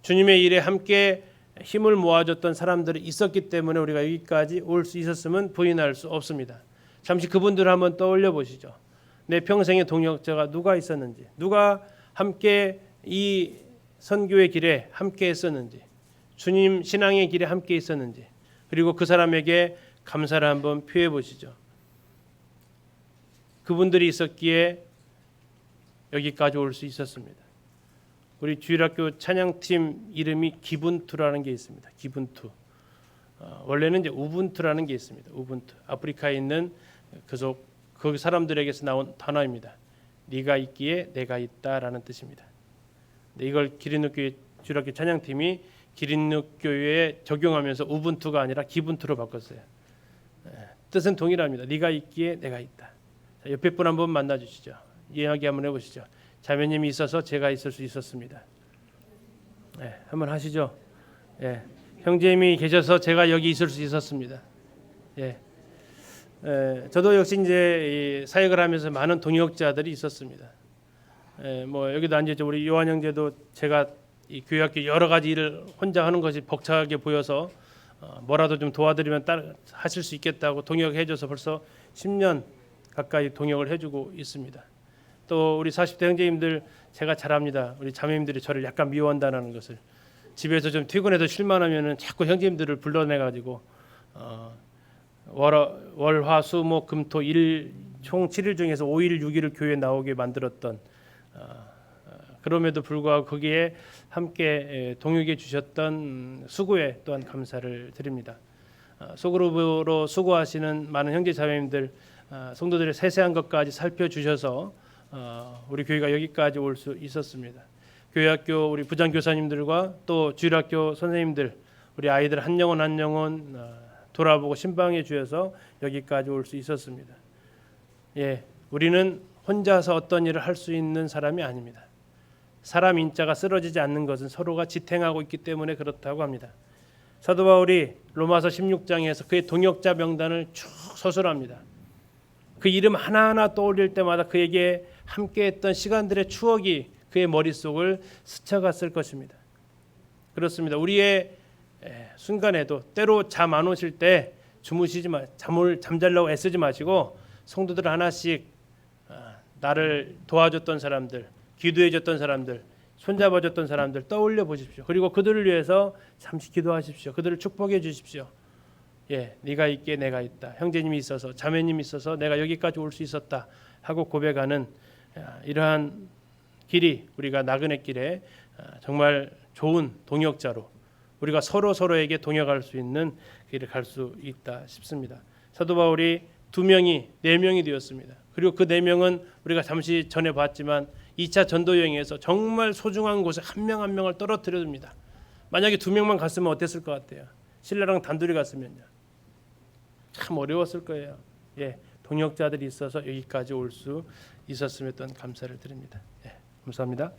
주님의 일에 함께 힘을 모아줬던 사람들이 있었기 때문에 우리가 여기까지 올 수 있었음은 부인할 수 없습니다. 잠시 그분들을 한번 떠올려 보시죠. 내 평생의 동역자가 누가 있었는지, 누가 함께 이 선교의 길에 함께 했었는지, 주님 신앙의 길에 함께 있었는지, 그리고 그 사람에게 감사를 한번 표해 보시죠. 그분들이 있었기에 여기까지 올 수 있었습니다. 우리 주일학교 찬양팀 이름이 기분투라는 게 있습니다. 기분투. 원래는 이제 우분투라는 게 있습니다. 우분투. 아프리카에 있는 그 사람들에게서 나온 단어입니다. 네가 있기에 내가 있다라는 뜻입니다. 이걸 기린누교회 주일학교 찬양팀이 기린누교회에 적용하면서 우분투가 아니라 기분투로 바꿨어요. 뜻은 동일합니다. 네가 있기에 내가 있다. 자, 옆에 분 한번 만나 주시죠. 이야기 한번 해보시죠. 자매님이 있어서 제가 있을 수 있었습니다. 한번 하시죠. 형제님이 계셔서 제가 여기 있을 수 있었습니다. 저도 역시 이제 사역을 하면서 많은 동역자들이 있었습니다. 뭐 여기도 앉아있죠. 우리 요한 형제도 제가 이 교회학교 여러 가지 일을 혼자 하는 것이 벅차게 보여서 뭐라도 좀 도와드리면 하실 수 있겠다고 동역해줘서 벌써 10년 가까이 동역을 해주고 있습니다. 또 우리 40대 형제님들 제가 잘 압니다. 우리 자매님들이 저를 약간 미워한다는 것을. 집에서 좀 퇴근해서 쉴만하면은 자꾸 형제님들을 불러내가지고 월화수목금토 총 7일 중에서 5일 6일을 교회에 나오게 만들었던 그럼에도 불구하고 거기에 함께 동역해 주셨던 수고에 또한 감사를 드립니다. 소그룹으로 수고하시는 많은 형제 자매님들 성도들의 세세한 것까지 살펴주셔서 우리 교회가 여기까지 올 수 있었습니다. 교회학교 우리 부장교사님들과 또 주일학교 선생님들 우리 아이들 한 영혼 한 영혼 돌아보고 신방해 주셔서 여기까지 올 수 있었습니다. 우리는 혼자서 어떤 일을 할 수 있는 사람이 아닙니다. 사람 인자가 쓰러지지 않는 것은 서로가 지탱하고 있기 때문에 그렇다고 합니다. 사도 바울이 로마서 16장에서 그의 동역자 명단을 쭉 서술합니다. 그 이름 하나하나 떠올릴 때마다 그에게 함께했던 시간들의 추억이 그의 머릿속을 스쳐갔을 것입니다. 그렇습니다. 우리의 순간에도 때로 잠 안 오실 때 잠자려고 애쓰지 마시고 성도들 하나씩 나를 도와줬던 사람들, 기도해줬던 사람들, 손잡아줬던 사람들 떠올려 보십시오. 그리고 그들을 위해서 잠시 기도하십시오. 그들을 축복해 주십시오. 네가 있기에 내가 있다. 형제님이 있어서 자매님이 있어서 내가 여기까지 올 수 있었다 하고 고백하는 이러한 길이 우리가 나그네 길에 정말 좋은 동역자로 우리가 서로에게 동역할 수 있는 길을 갈 수 있다 싶습니다. 사도 바울이 2명이 4명이 되었습니다. 그리고 그 4명은 우리가 잠시 전에 봤지만 2차 전도 여행에서 정말 소중한 곳에 한 명 한 명을 떨어뜨려 줍니다. 만약에 2명만 갔으면 어땠을 것 같아요? 신라랑 단둘이 갔으면요. 참 어려웠을 거예요. 동역자들이 있어서 여기까지 올 수 있었음에 또한 감사를 드립니다. 감사합니다.